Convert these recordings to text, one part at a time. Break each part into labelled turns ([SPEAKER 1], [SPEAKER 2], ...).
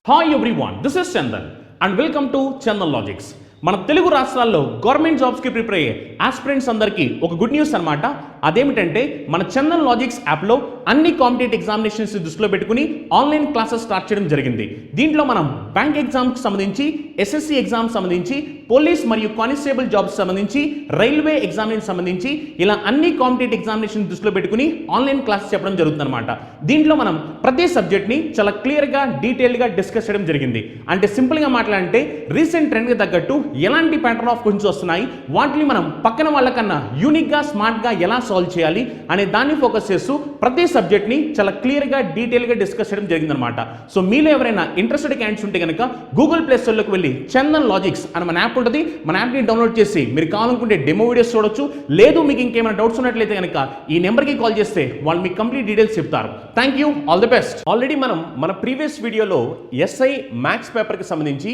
[SPEAKER 1] Hi everyone, this is Chandan and welcome to Chandan logics. మన తెలుగు రాష్ట్రాల్లో government జాబ్స్కి ప్రిపేర్ అయ్యే ఆస్పిరెంట్స్ అందరికీ ఒక గుడ్ న్యూస్ అనమాట. అదేమిటంటే మన చందన్ లాజిక్స్ యాప్లో అన్ని కాంపిటేటివ్ ఎగ్జామినేషన్స్ దృష్టిలో పెట్టుకుని ఆన్లైన్ క్లాసెస్ స్టార్ట్ చేయడం జరిగింది. దీంట్లో మనం బ్యాంక్ ఎగ్జామ్కి సంబంధించి, ఎస్ఎస్సి ఎగ్జామ్ సంబంధించి, పోలీస్ మరియు కానిస్టేబుల్ జాబ్స్ సంబంధించి, రైల్వే ఎగ్జామినేషన్ సంబంధించి ఇలా అన్ని కాంపిటేటివ్ ఎగ్జామినేషన్ దృష్టిలో పెట్టుకుని ఆన్లైన్ క్లాసెస్ చెప్పడం జరుగుతుందన్నమాట. దీంట్లో మనం ప్రతి సబ్జెక్ట్ని చాలా క్లియర్గా డీటెయిల్గా డిస్కస్ చేయడం జరిగింది. అంటే సింపుల్గా మాట్లాడంటే రీసెంట్ ట్రెండ్కి తగ్గట్టు ఎలాంటి ప్యాటర్న్ ఆఫ్ క్వశ్చన్స్ వస్తున్నాయి, వాటిని మనం పక్కన వాళ్ళకన్నా యూనిక్గా స్మార్ట్గా ఎలా సాల్వ్ చేయాలి అనే దాన్ని ఫోకస్ చేస్తూ ప్రతి సబ్జెక్ట్ని చాలా క్లియర్గా డీటెయిల్గా డిస్కస్ చేయడం జరిగిందనమాట. సో మీలో ఎవరైనా ఇంట్రెస్టెడ్ క్యాండిడేట్స్ ఉంటే కనుక గూగుల్ ప్లే స్టోర్లోకి వెళ్ళి చందన్ లాజిక్స్ అని మన యాప్ ఉంటుంది, మన యాప్ని డౌన్లోడ్ చేసి మీరు కావాలనుకుంటే డెమో వీడియోస్ చూడొచ్చు. లేదు మీకు ఇంకేమైనా డౌట్స్ ఉన్నట్లయితే కనుక ఈ నెంబర్కి కాల్ చేస్తే వాళ్ళు మీకు కంప్లీట్ డీటెయిల్స్ చెప్తారు. Thank you, all the best. Already మనం మన ప్రీవియస్ వీడియోలో ఎస్ఐ మ్యాథ్స్ పేపర్కి సంబంధించి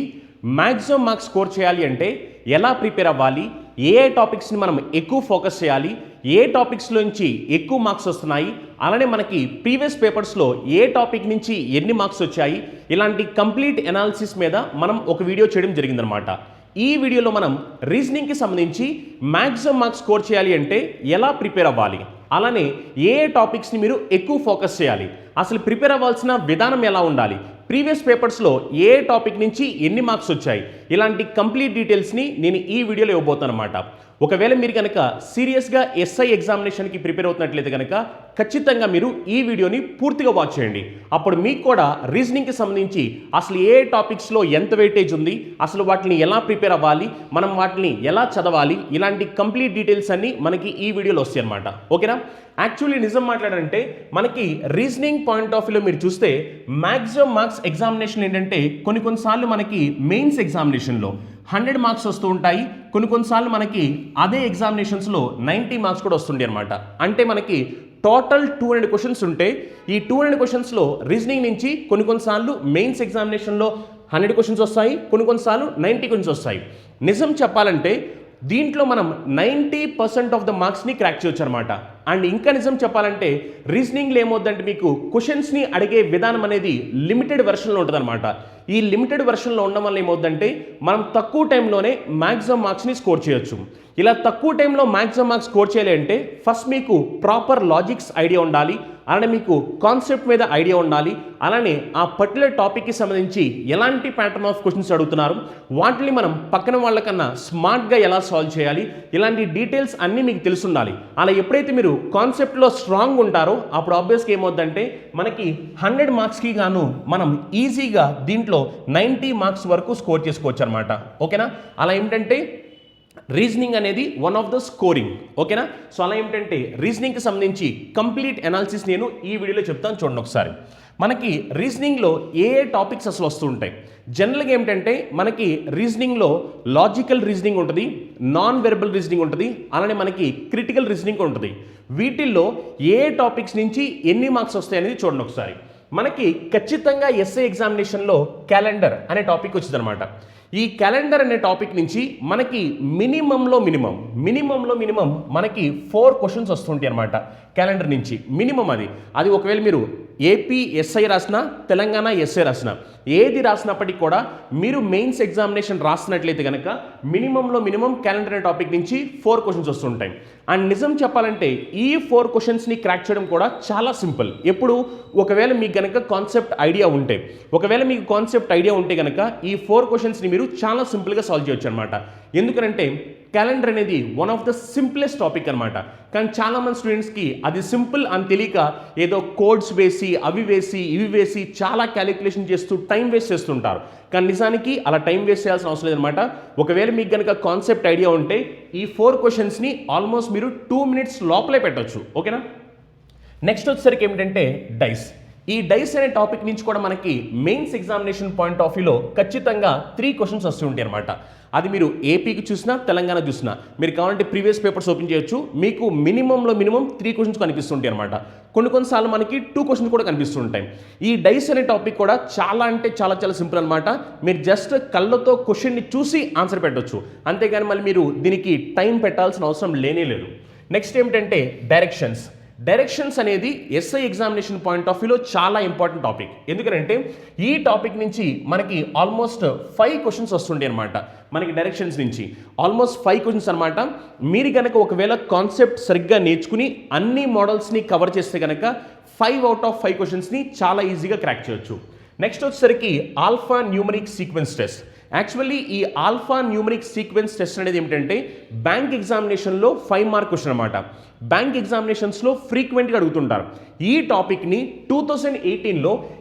[SPEAKER 1] మ్యాక్సిమం మార్క్స్ స్కోర్ చేయాలి అంటే ఎలా ప్రిపేర్ అవ్వాలి, ఏ టాపిక్స్ని మనం ఎక్కువ ఫోకస్ చేయాలి, ఏ టాపిక్స్లోంచి ఎక్కువ మార్క్స్ వస్తున్నాయి, అలానే మనకి ప్రీవియస్ పేపర్స్లో ఏ టాపిక్ నుంచి ఎన్ని మార్క్స్ వచ్చాయి, ఇలాంటి కంప్లీట్ అనాలిసిస్ మీద మనం ఒక వీడియో చేయడం జరిగిందనమాట. ఈ వీడియోలో మనం రీజనింగ్కి సంబంధించి మ్యాక్సిమం మార్క్స్ స్కోర్ చేయాలి అంటే ఎలా ప్రిపేర్ అవ్వాలి, అలానే ఏ టాపిక్స్ని మీరు ఎక్కువ ఫోకస్ చేయాలి, అసలు ప్రిపేర్ అవ్వాల్సిన విధానం ఎలా ఉండాలి, ప్రీవియస్ పేపర్స్లో ఏ టాపిక్ నుంచి ఎన్ని మార్క్స్ వచ్చాయి, ఇలాంటి కంప్లీట్ డీటెయిల్స్ని నేను ఈ వీడియోలో ఇవ్వబోతాను అనమాట. ఒకవేళ మీరు కనుక సీరియస్గా ఎస్ఐ ఎగ్జామినేషన్కి ప్రిపేర్ అవుతున్నట్లయితే కనుక ఖచ్చితంగా మీరు ఈ వీడియోని పూర్తిగా వాచ్ చేయండి. అప్పుడు మీకు కూడా రీజనింగ్కి సంబంధించి అసలు ఏ టాపిక్స్లో ఎంత వెయిటేజ్ ఉంది, అసలు వాటిని ఎలా ప్రిపేర్ అవ్వాలి, మనం వాటిని ఎలా చదవాలి, ఇలాంటి కంప్లీట్ డీటెయిల్స్ అన్ని మనకి ఈ వీడియోలో వస్తాయి అనమాట. ఓకేనా? యాక్చువల్లీ నిజం మాట్లాడాలంటే మనకి రీజనింగ్ పాయింట్ ఆఫ్ వ్యూలో మీరు చూస్తే మ్యాక్సిమం మార్క్స్ ఎగ్జామినేషన్ ఏంటంటే కొన్నిసార్లు మనకి మెయిన్స్ ఎగ్జామినేషన్లో 100 మార్క్స్ వస్తూ ఉంటాయి, కొన్నిసార్లు మనకి అదే ఎగ్జామినేషన్స్లో 90 మార్క్స్ కూడా వస్తుంటాయి అనమాట. అంటే మనకి టోటల్ 200 క్వశ్చన్స్ ఉంటే ఈ 200 క్వశ్చన్స్లో రీజనింగ్ నుంచి కొన్నిసార్లు మెయిన్స్ ఎగ్జామినేషన్లో 100 క్వశ్చన్స్ వస్తాయి, కొన్నిసార్లు 90 క్వశ్చన్స్ వస్తాయి. నిజం చెప్పాలంటే దీంట్లో మనం 90% ఆఫ్ ద మార్క్స్ని క్రాక్ చేయొచ్చు అనమాట. అండ్ ఇంకా నిజం చెప్పాలంటే రీజనింగ్లో ఏమవుద్దంటే మీకు క్వశ్చన్స్ని అడిగే విధానం అనేది లిమిటెడ్ వెర్షన్లో ఉంటుంది అనమాట. ఈ లిమిటెడ్ వెర్షన్లో ఉండడం వల్ల ఏమవుద్దంటే మనం తక్కువ టైంలోనే మ్యాక్సిమం మార్క్స్ని స్కోర్ చేయొచ్చు. ఇలా తక్కువ టైంలో మ్యాక్సిమం మార్క్స్ స్కోర్ చేయాలి అంటే ఫస్ట్ మీకు ప్రాపర్ లాజిక్స్ ఐడియా ఉండాలి, అలానే మీకు కాన్సెప్ట్ మీద ఐడియా ఉండాలి, అలానే ఆ పర్టికులర్ టాపిక్కి సంబంధించి ఎలాంటి ప్యాటర్న్ ఆఫ్ క్వశ్చన్స్ అడుగుతున్నారు, వాటిని మనం పక్కన వాళ్ళకన్నా స్మార్ట్గా ఎలా సాల్వ్ చేయాలి, ఇలాంటి డీటెయిల్స్ అన్నీ మీకు తెలుసుండాలి. అలా ఎప్పుడైతే మీరు కాన్సెప్ట్లో స్ట్రాంగ్ ఉంటారో అప్పుడు ఆబ్వియస్గా ఏమవుద్దంటే మనకి 100 మార్క్స్కి గాను మనం ఈజీగా దీంట్లో 90 మార్క్స్ వరకు స్కోర్ చేసుకోవచ్చు అనమాట. ఓకేనా? అలా ఏమిటంటే రీజనింగ్ అనేది వన్ ఆఫ్ ద స్కోరింగ్. ఓకేనా? సో అలా ఏమిటంటే రీజనింగ్కి సంబంధించి కంప్లీట్ అనాలిసిస్ నేను ఈ వీడియోలో చెప్తాను, చూడండి ఒకసారి. మనకి రీజనింగ్లో ఏ టాపిక్స్ అసలు వస్తూ ఉంటాయి. జనరల్గా ఏమిటంటే మనకి రీజనింగ్లో లాజికల్ రీజనింగ్ ఉంటుంది, నాన్ వెర్బల్ రీజనింగ్ ఉంటుంది, అలానే మనకి క్రిటికల్ రీజనింగ్ ఉంటుంది. వీటిల్లో ఏ టాపిక్స్ నుంచి ఎన్ని మార్క్స్ వస్తాయి అనేది చూడండి ఒకసారి. మనకి ఖచ్చితంగా ఎస్ఐ ఎగ్జామినేషన్లో క్యాలెండర్ అనే టాపిక్ వచ్చింది అనమాట. ఈ క్యాలెండర్ అనే టాపిక్ నుంచి మనకి మినిమంలో మినిమం మనకి 4 క్వశ్చన్స్ వస్తుంటాయి అనమాట. క్యాలెండర్ నుంచి మినిమం అది ఒకవేళ మీరు ఏపీ ఎస్ఐ రాసినా, తెలంగాణ ఎస్ఐ రాసినా, ఏది రాసినప్పటికీ కూడా మీరు మెయిన్స్ ఎగ్జామినేషన్ రాసినట్లయితే కనుక మినిమం క్యాలెండర్ అనే టాపిక్ నుంచి 4 క్వశ్చన్స్ వస్తుంటాయి. అండ్ నిజం చెప్పాలంటే ఈ 4 క్వశ్చన్స్ని క్రాక్ చేయడం కూడా చాలా సింపుల్. ఎప్పుడు ఒకవేళ మీకు కనుక కాన్సెప్ట్ ఐడియా ఉంటే కనుక ఈ 4 క్వశ్చన్స్ని మీరు చాలా సింపుల్గా సాల్వ్ చేయొచ్చు అనమాట. ఎందుకంటే క్యాలెండర్ అనేది one of the simplest topic అనమాట. కానీ చాలామంది స్టూడెంట్స్కి అది సింపుల్ అని తెలియక ఏదో కోడ్స్ వేసి ఇవి వేసి చాలా క్యాలిక్యులేషన్ చేస్తూ టైం వేస్ట్ చేస్తుంటారు. కానీ నిజానికి అలా టైం వేస్ట్ చేయాల్సిన అవసరం లేదనమాట. ఒకవేళ మీకు కనుక కాన్సెప్ట్ ఐడియా ఉంటే ఈ 4 క్వశ్చన్స్ని ఆల్మోస్ట్ మీరు 2 మినిట్స్ లోపలే పెట్టవచ్చు. ఓకేనా? నెక్స్ట్ వచ్చేసరికి ఏమిటంటే డైస్. ఈ డైస్ అనే టాపిక్ నుంచి కూడా మనకి మెయిన్స్ ఎగ్జామినేషన్ పాయింట్ ఆఫ్ వ్యూలో ఖచ్చితంగా 3 క్వశ్చన్స్ వస్తూ ఉంటాయి అనమాట. అది మీరు ఏపీకి చూసినా, తెలంగాణ చూసినా, మీరు కావాలంటే ప్రీవియస్ పేపర్స్ ఓపెన్ చేయొచ్చు, మీకు మినిమం 3 క్వశ్చన్స్ కనిపిస్తుంటాయి అనమాట. కొన్నిసార్లు మనకి 2 క్వశ్చన్స్ కూడా కనిపిస్తుంటాయి. ఈ డైస్ అనే టాపిక్ కూడా చాలా అంటే చాలా సింపుల్ అనమాట. మీరు జస్ట్ కళ్ళతో క్వశ్చన్ని చూసి ఆన్సర్ పెట్టవచ్చు, అంతేగాని మళ్ళీ మీరు దీనికి టైం పెట్టాల్సిన అవసరం లేనే లేదు. నెక్స్ట్ ఏమిటంటే డైరెక్షన్స్ అనేది ఎస్ఐ ఎగ్జామినేషన్ పాయింట్ ఆఫ్ వ్యూలో చాలా ఇంపార్టెంట్ టాపిక్. ఎందుకంటే ఈ టాపిక్ నుంచి మనకి ఆల్మోస్ట్ 5 క్వశ్చన్స్ వస్తుండే అనమాట. మనకి డైరెక్షన్స్ నుంచి ఆల్మోస్ట్ 5 క్వశ్చన్స్ అనమాట. మీరు కనుక ఒకవేళ కాన్సెప్ట్ సరిగ్గా నేర్చుకుని అన్ని మోడల్స్ని కవర్ చేస్తే కనుక 5 అవుట్ ఆఫ్ 5 క్వశ్చన్స్ని చాలా ఈజీగా క్రాక్ చేయొచ్చు. నెక్స్ట్ వచ్చేసరికి alpha numeric sequence test. Actually ఈ ఆల్ఫా న్యూమరిక్ సీక్వెన్స్ టెస్ట్ అనేది ఏమిటంటే బ్యాంక్ ఎగ్జామినేషన్లో 5 మార్క్ క్వశ్చన్ అనమాట. బ్యాంక్ ఎగ్జామినేషన్స్లో ఫ్రీక్వెంట్గా అడుగుతుంటారు. ఈ టాపిక్ని 2018లో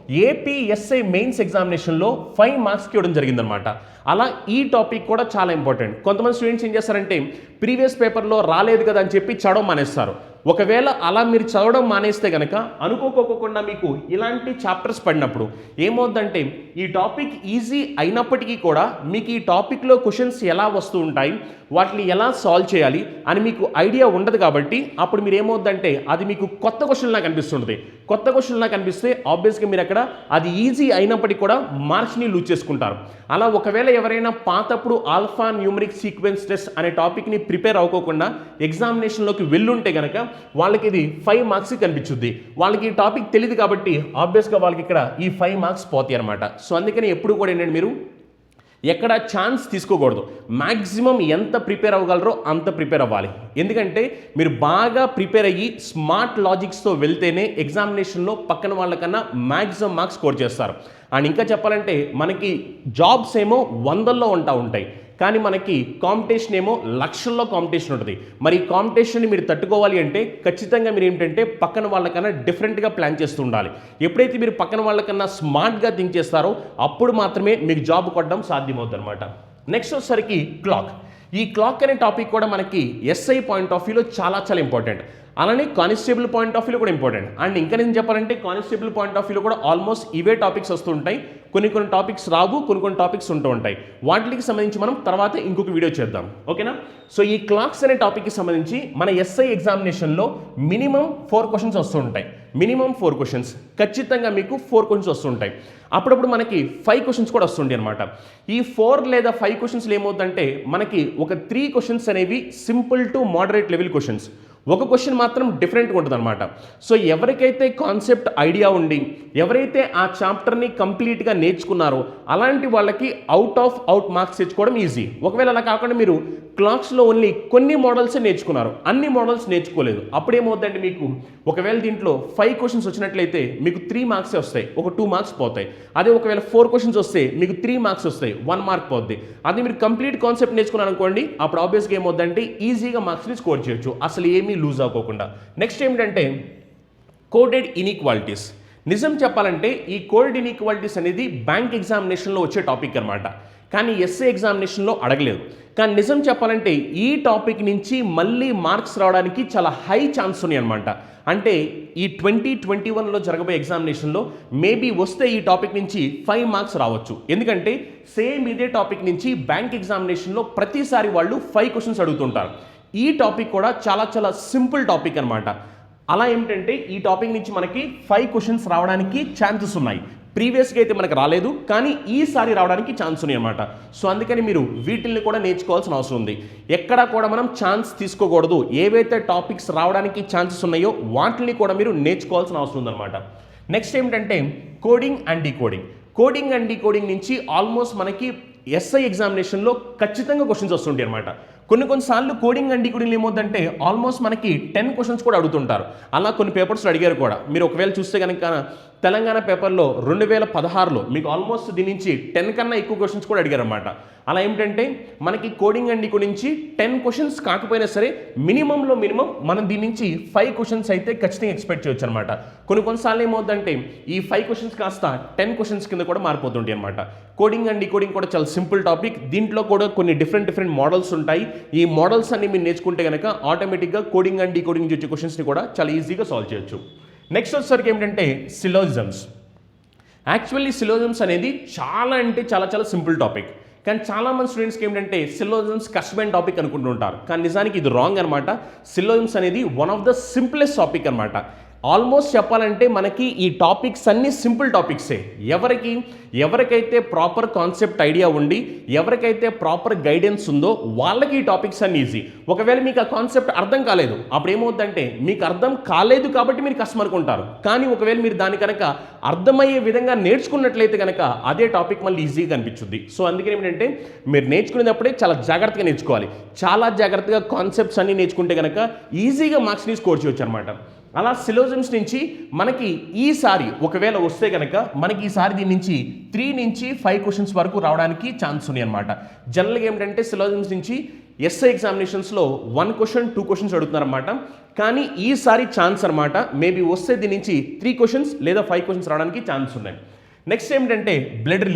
[SPEAKER 1] ఏపీఎస్ఐ మెయిన్స్ ఎగ్జామినేషన్లో 5 మార్క్స్కి ఇవ్వడం జరిగిందనమాట. అలా ఈ టాపిక్ కూడా చాలా ఇంపార్టెంట్. కొంతమంది స్టూడెంట్స్ ఏం చేస్తారంటే ప్రీవియస్ పేపర్లో రాలేదు కదా అని చెప్పి చదవడం మానేస్తారు. ఒకవేళ అలా మీరు చదవడం మానేస్తే కనుక అనుకోకోకుండా మీకు ఇలాంటి చాప్టర్స్ పడినప్పుడు ఏమవుద్దంటే ఈ టాపిక్ ఈజీ అయినప్పటికీ కూడా మీకు ఈ టాపిక్లో క్వశ్చన్స్ ఎలా వస్తూ ఉంటాయి, వాటిని ఎలా సాల్వ్ చేయాలి అని మీకు ఐడియా ఉండదు. కాబట్టి అప్పుడు మీరు ఏమవుద్దంటే అది మీకు కొత్త క్వశ్చన్ లాగా కనిపిస్తుంటుంది. కొత్త క్వశ్చన్ లాగా కనిపిస్తే ఆబ్వియస్గా మీరు అక్కడ అది ఈజీ అయినప్పటికీ కూడా మార్క్స్ని లూజ్ చేసుకుంటారు. అలా ఒకవేళ ఎవరైనా పాతప్పుడు ఆల్ఫా న్యూమరిక్ సీక్వెన్స్ టెస్ట్ అనే టాపిక్ని ప్రిపేర్ అవ్వకోకుండా ఎగ్జామినేషన్లోకి వెళ్ళుంటే కనుక వాళ్ళకి ఇది 5 మార్క్స్ కనిపించుద్ది. వాళ్ళకి ఈ టాపిక్ తెలియదు కాబట్టి ఆబ్వియస్గా వాళ్ళకి ఇక్కడ ఈ 5 మార్క్స్ పోతాయి అనమాట. సో అందుకని ఎప్పుడు కూడా ఏంటంటే మీరు ఎక్కడ ఛాన్స్ తీసుకోకూడదు. మ్యాక్సిమం ఎంత ప్రిపేర్ అవ్వగలరో అంత ప్రిపేర్ అవ్వాలి. ఎందుకంటే మీరు బాగా ప్రిపేర్ అయ్యి స్మార్ట్ లాజిక్స్తో వెళ్తేనే ఎగ్జామినేషన్లో పక్కన వాళ్ళకన్నా మ్యాక్సిమం మార్క్స్ స్కోర్ చేస్తారు. అండ్ ఇంకా చెప్పాలంటే మనకి జాబ్స్ ఏమో 100ల్లో ఉంటాయి, కానీ మనకి కాంపిటీషన్ ఏమో లక్షల్లో కాంపిటీషన్ ఉంటుంది. మరి ఈ కాంపిటీషన్ని మీరు తట్టుకోవాలి అంటే ఖచ్చితంగా మీరు ఏంటంటే పక్కన వాళ్ళకన్నా డిఫరెంట్గా ప్లాన్ చేస్తూ ఉండాలి. ఎప్పుడైతే మీరు పక్కన వాళ్ళకన్నా స్మార్ట్గా థింక్ చేస్తారో అప్పుడు మాత్రమే మీకు జాబ్ కొట్టడం సాధ్యమవుతుంది అనమాట. నెక్స్ట్ వచ్చేసరికి క్లాక్. ఈ క్లాక్ అనే టాపిక్ కూడా మనకి ఎస్ఐ పాయింట్ ఆఫ్ వ్యూలో చాలా చాలా ఇంపార్టెంట్. అలానే కానిస్టేబుల్ పాయింట్ ఆఫ్ వ్యూలో కూడా ఇంపార్టెంట్. అండ్ ఇంకా నేను చెప్పాలంటే కానిస్టేబుల్ పాయింట్ ఆఫ్ వ్యూలో కూడా ఆల్మోస్ట్ ఇవే టాపిక్స్ వస్తూ ఉంటాయి. కొన్ని టాపిక్స్ రావు, కొన్ని టాపిక్స్ ఉంటూ ఉంటాయి. వాటికి సంబంధించి మనం తర్వాత ఇంకొక వీడియో చేద్దాం, ఓకేనా? సో ఈ క్లాక్స్ అనే టాపిక్కి సంబంధించి మన ఎస్ఐ ఎగ్జామినేషన్లో మినిమం 4 క్వశ్చన్స్ వస్తూ ఉంటాయి. మినిమం 4 క్వశ్చన్స్ ఖచ్చితంగా మీకు 4 క్వశ్చన్స్ వస్తుంటాయి. అప్పుడప్పుడు మనకి 5 క్వశ్చన్స్ కూడా వస్తుంటాయి అనమాట. ఈ 4 లేదా 5 క్వశ్చన్స్లో ఏమవుతుందంటే మనకి ఒక 3 క్వశ్చన్స్ అనేవి simple to moderate level questions, ఒక క్వశ్చన్ మాత్రం డిఫరెంట్గా ఉంటుంది అనమాట. సో ఎవరికైతే కాన్సెప్ట్ ఐడియా ఉండి ఎవరైతే ఆ చాప్టర్ని కంప్లీట్గా నేర్చుకున్నారో అలాంటి వాళ్ళకి అవుట్ మార్క్స్ తెచ్చుకోవడం ఈజీ. ఒకవేళ అలా కాకుండా మీరు క్లాక్స్లో ఓన్లీ కొన్ని మోడల్సే నేర్చుకున్నారు, అన్ని మోడల్స్ నేర్చుకోలేదు, అప్పుడేమవుతుందంటే మీకు ఒకవేళ దీంట్లో 5 క్వశ్చన్స్ వచ్చినట్లయితే మీకు 3 మార్క్సే వస్తాయి, ఒక 2 మార్క్స్ పోతాయి. అదే ఒకవేళ 4 క్వశ్చన్స్ వస్తే మీకు 3 మార్క్స్ వస్తాయి, 1 మార్క్ పోద్ది. అదే మీరు కంప్లీట్ కాన్సెప్ట్ నేర్చుకున్నారు అనుకోండి, అప్పుడు ఆబ్వియస్గా ఏమవుతుందంటే ఈజీగా మార్క్స్ని స్కోర్ చేయొచ్చు, అసలు ఏమీ లూజ్ అవ్వకుండా. నెక్స్ట్ ఏమిటంటే కోడెడ్ ఇన్ఈక్వాలిటీస్. నిజం చెప్పాలంటే ఈ కోడెడ్ ఇన్ఈక్వాలిటీస్ అనేది బ్యాంక్ ఎగ్జామినేషన్లో వచ్చే టాపిక్ అనమాట, కానీ ఎస్ఏ ఎగ్జామినేషన్లో అడగలేదు. కానీ నిజం చెప్పాలంటే ఈ టాపిక్ నుంచి మళ్ళీ మార్క్స్ రావడానికి చాలా హై ఛాన్స్ ఉన్నాయి అనమాట. అంటే ఈ 2021లో జరగబోయే ఎగ్జామినేషన్లో మేబీ వస్తే ఈ టాపిక్ నుంచి 5 మార్క్స్ రావచ్చు. ఎందుకంటే సేమ్ ఇదే టాపిక్ నుంచి బ్యాంక్ ఎగ్జామినేషన్లో ప్రతిసారి వాళ్ళు 5 క్వశ్చన్స్ అడుగుతుంటారు. ఈ టాపిక్ కూడా చాలా చాలా సింపుల్ టాపిక్ అనమాట. అలా ఏమిటంటే ఈ టాపిక్ నుంచి మనకి 5 క్వశ్చన్స్ రావడానికి ఛాన్సెస్ ఉన్నాయి. ప్రీవియస్గా అయితే మనకు రాలేదు, కానీ ఈసారి రావడానికి ఛాన్స్ ఉన్నాయి అనమాట. సో అందుకని మీరు వీటిల్ని కూడా నేర్చుకోవాల్సిన అవసరం ఉంది. ఎక్కడా కూడా మనం ఛాన్స్ తీసుకోకూడదు. ఏవైతే టాపిక్స్ రావడానికి ఛాన్సెస్ ఉన్నాయో వాటిని కూడా మీరు నేర్చుకోవాల్సిన అవసరం ఉందన్నమాట. నెక్స్ట్ ఏమిటంటే coding and decoding. Coding and decoding నుంచి ఆల్మోస్ట్ మనకి ఎస్ఐ ఎగ్జామినేషన్లో ఖచ్చితంగా క్వశ్చన్స్ వస్తుంటాయి అనమాట. కొన్నిసార్లు కోడింగ్ అండ్ డీకోడింగ్ ఏమవుతుందంటే ఆల్మోస్ట్ మనకి 10 క్వశ్చన్స్ కూడా అడుగుతుంటారు. అలా కొన్ని పేపర్స్లో అడిగారు కూడా. మీరు ఒకవేళ చూస్తే కనుక తెలంగాణ పేపర్లో 2016లో మీకు ఆల్మోస్ట్ దీని నుంచి 10 కన్నా ఎక్కువ క్వశ్చన్స్ కూడా అడిగారు అనమాట. అలా ఏమిటంటే మనకి కోడింగ్ అండ్ డీకోడింగ్ నుంచి 10 క్వశ్చన్స్ కాకపోయినా సరే మినిమంలో మినిమం మనం దీని నుంచి 5 క్వశ్చన్స్ అయితే ఖచ్చితంగా ఎక్స్పెక్ట్ చేయొచ్చు అనమాట. కొన్నిసార్లు ఏమవుతుందంటే ఈ 5 క్వశ్చన్స్ కాస్త 10 క్వశ్చన్స్ కింద కూడా మారిపోతుంటాయి అనమాట. కోడింగ్ అండ్ డీకోడింగ్ కూడా చాలా సింపుల్ టాపిక్. దీంట్లో కూడా కొన్ని డిఫరెంట్ మోడల్స్ ఉంటాయి. ఈ మోడల్స్ అన్ని మీరు నేర్చుకుంటే కనుక ఆటోమేటిక్గా కోడింగ్ అండ్ డీకోడింగ్ వచ్చే క్వశ్చన్స్ని కూడా చాలా ఈజీగా సాల్వ్ చేయొచ్చు. నెక్స్ట్ వచ్చేసరికి ఏమిటంటే సిలోజిజమ్స్. యాక్చువల్లీ సిలోజిజమ్స్ అనేది చాలా అంటే చాలా చాలా సింపుల్ టాపిక్. కానీ చాలామంది స్టూడెంట్స్కి ఏంటంటే సిలోజిజమ్స్ కష్టమైన టాపిక్ అనుకుంటుంటారు. కానీ నిజానికి ఇది రాంగ్ అనమాట. సిలోజిజమ్స్ అనేది one of the simplest topic అనమాట. ఆల్మోస్ట్ చెప్పాలంటే మనకి ఈ టాపిక్స్ అన్ని సింపుల్ టాపిక్సే. ఎవరికైతే ప్రాపర్ కాన్సెప్ట్ ఐడియా ఉండి ఎవరికైతే ప్రాపర్ గైడెన్స్ ఉందో వాళ్ళకి ఈ టాపిక్స్ అన్ని ఈజీ. ఒకవేళ మీకు ఆ కాన్సెప్ట్ అర్థం కాలేదు, అప్పుడు ఏమవుతుందంటే మీకు అర్థం కాలేదు కాబట్టి మీరు కష్టమనుకుంటారు. కానీ ఒకవేళ మీరు దాని కనుక అర్థమయ్యే విధంగా నేర్చుకున్నట్లయితే కనుక అదే టాపిక్ మళ్ళీ ఈజీగా అనిపించుద్ది. సో అందుకని ఏమిటంటే మీరు నేర్చుకునేటప్పుడే చాలా జాగ్రత్తగా నేర్చుకోవాలి. చాలా జాగ్రత్తగా కాన్సెప్ట్స్ అన్ని నేర్చుకుంటే కనుక ఈజీగా మార్క్స్ని స్కోర్ చేయొచ్చు అనమాట. అలా సిలోజమ్స్ నుంచి మనకి ఈసారి ఒకవేళ వస్తే కనుక మనకి ఈసారి దీని నుంచి 3 నుంచి 5 క్వశ్చన్స్ వరకు రావడానికి ఛాన్స్ ఉన్నాయి అనమాట. జనరల్గా ఏమిటంటే సిలోజమ్స్ నుంచి ఎస్ఐ ఎగ్జామినేషన్స్లో 1 క్వశ్చన్ 2 క్వశ్చన్స్ అడుగుతున్నారన్నమాట. కానీ ఈసారి ఛాన్స్ అనమాట మేబీ వస్తే దీని నుంచి 3 క్వశ్చన్స్ లేదా 5 క్వశ్చన్స్ రావడానికి ఛాన్స్ ఉన్నాయి. నెక్స్ట్ ఏమిటంటే బ్లడ్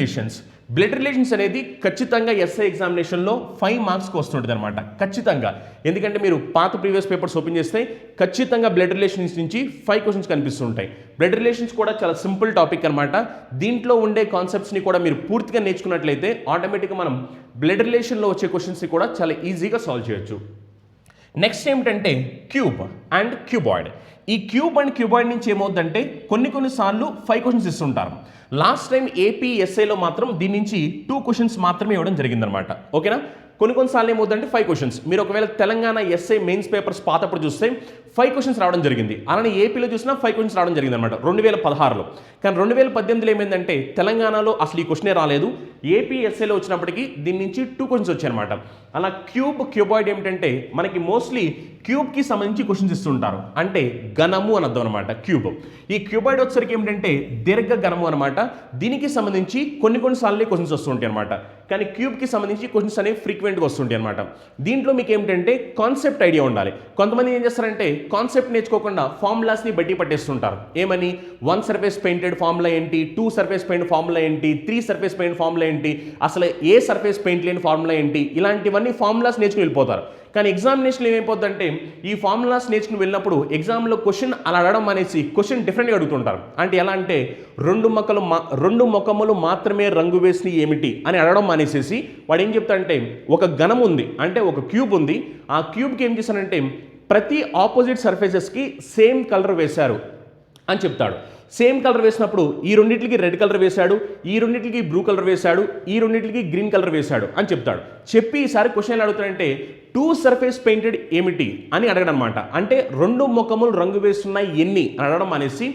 [SPEAKER 1] రిలేషన్స్ అనేది ఖచ్చితంగా ఎస్ఐ ఎగ్జామినేషన్లో 5 మార్క్స్కి వస్తుంటుంది అనమాట. ఖచ్చితంగా, ఎందుకంటే మీరు పాత ప్రీవియస్ పేపర్స్ ఓపెన్ చేస్తే ఖచ్చితంగా బ్లడ్ రిలేషన్స్ నుంచి 5 క్వశ్చన్స్ కనిపిస్తుంటాయి. బ్లడ్ రిలేషన్స్ కూడా చాలా సింపుల్ టాపిక్ అనమాట. దీంట్లో ఉండే కాన్సెప్ట్స్ని కూడా మీరు పూర్తిగా నేర్చుకున్నట్లయితే ఆటోమేటిక్గా మనం బ్లడ్ రిలేషన్లో వచ్చే క్వశ్చన్స్ని కూడా చాలా ఈజీగా సాల్వ్ చేయొచ్చు. నెక్స్ట్ ఏమిటంటే క్యూబ్ అండ్ క్యూబాయిడ్. ఈ క్యూబ్ అండ్ క్యూబాయిడ్ నుంచి ఏమవుతుందంటే కొన్నిసార్లు 5 క్వశ్చన్స్ ఇస్తుంటారు. లాస్ట్ టైం ఏపీ ఎస్ఐలో మాత్రం దీని నుంచి 2 క్వశ్చన్స్ మాత్రమే ఇవ్వడం జరిగిందనమాట. ఓకేనా? కొన్నిసార్లు ఏమవుతుందంటే 5 క్వశ్చన్స్. మీరు ఒకవేళ తెలంగాణ ఎస్ఐ మెయిన్స్ పేపర్స్ పాతప్పుడు చూస్తే 5 క్వశ్చన్స్ రావడం జరిగింది. అలానే ఏపీలో చూసినా 5 క్వశ్చన్స్ రావడం జరిగింది అనమాట 2016లో. కానీ 2018లో ఏమైందంటే తెలంగాణలో అసలు ఈ క్వశ్చనే రాలేదు. ఏపీ ఎస్ఐలో వచ్చినప్పటికీ దీని నుంచి 2 క్వశ్చన్స్ వచ్చాయన్నమాట. అలా క్యూబాయిడ్ ఏమిటంటే మనకి మోస్ట్లీ క్యూబ్కి సంబంధించి క్వశ్చన్స్ ఇస్తుంటారు. అంటే ఘనము అని అర్థం అనమాట క్యూబ్. ఈ క్యూబాయిడ్ వచ్చేసరికి ఏమిటంటే దీర్ఘ ఘనము అనమాట. దీనికి సంబంధించి కొన్నిసార్లు క్వశ్చన్స్ వస్తుంటాయి అనమాట. కానీ క్యూబ్కి సంబంధించి క్వశ్చన్స్ అనేవి ఫ్రీక్వెంట్గా వస్తుంటాయి అనమాట. దీంట్లో మీకు ఏమిటంటే కాన్సెప్ట్ ఐడియా ఉండాలి. కొంతమంది ఏం చేస్తారంటే కాన్సెప్ట్ నేర్చుకోకుండా ఫార్ములాస్ని బట్టి పట్టేస్తుంటారు. ఏమని 1 సర్ఫేస్ పెయింటెడ్ ఫార్ములా ఏంటి, 2 సర్ఫేస్ పెయింట్ ఫార్ములా ఏంటి, 3 సర్ఫేస్ పెయింట్ ఫార్ములా ఏంటి, అసలు ఏ సర్ఫేస్ పెయింట్ లేని ఫార్ములా ఏంటి, ఇలాంటివన్నీ ఫార్ములాస్ నేర్చుకుని వెళ్ళిపోతారు. కానీ ఎగ్జామినేషన్లో ఏమైపోద్దంటే ఈ ఫార్ములాస్ నేర్చుకుని వెళ్ళినప్పుడు ఎగ్జామ్లో క్వశ్చన్ అలా అడగడం అనేసి క్వశ్చన్ డిఫరెంట్గా అడుగుతుంటారు. అంటే ఎలా అంటే రెండు ముఖములు మాత్రమే రంగు వేసి ఏమిటి అని అడగడం అనేసి వాడు ఏం చెప్తాడంటే ఒక ఘనం ఉంది, అంటే ఒక క్యూబ్ ఉంది. ఆ క్యూబ్కి ఏం చేశానంటే ప్రతి ఆపోజిట్ సర్ఫేసెస్కి సేమ్ కలర్ వేశారు అని చెప్తాడు. సేమ్ కలర్ వేసినప్పుడు ఈ రెండింటికి రెడ్ కలర్ వేశాడు, ఈ రెండింటికి బ్లూ కలర్ వేశాడు, ఈ రెండింటికి గ్రీన్ కలర్ వేశాడు అని చెప్తాడు. చెప్పి ఈసారి క్వశ్చన్ ఎలా అడుగుతాడంటే 2 సర్ఫేస్ పెయింటెడ్ ఏమిటి అని అడగడం అనమాట. అంటే 2 ముఖములు రంగు వేస్తున్నాయి ఎన్ని అని అడగడం అనేసి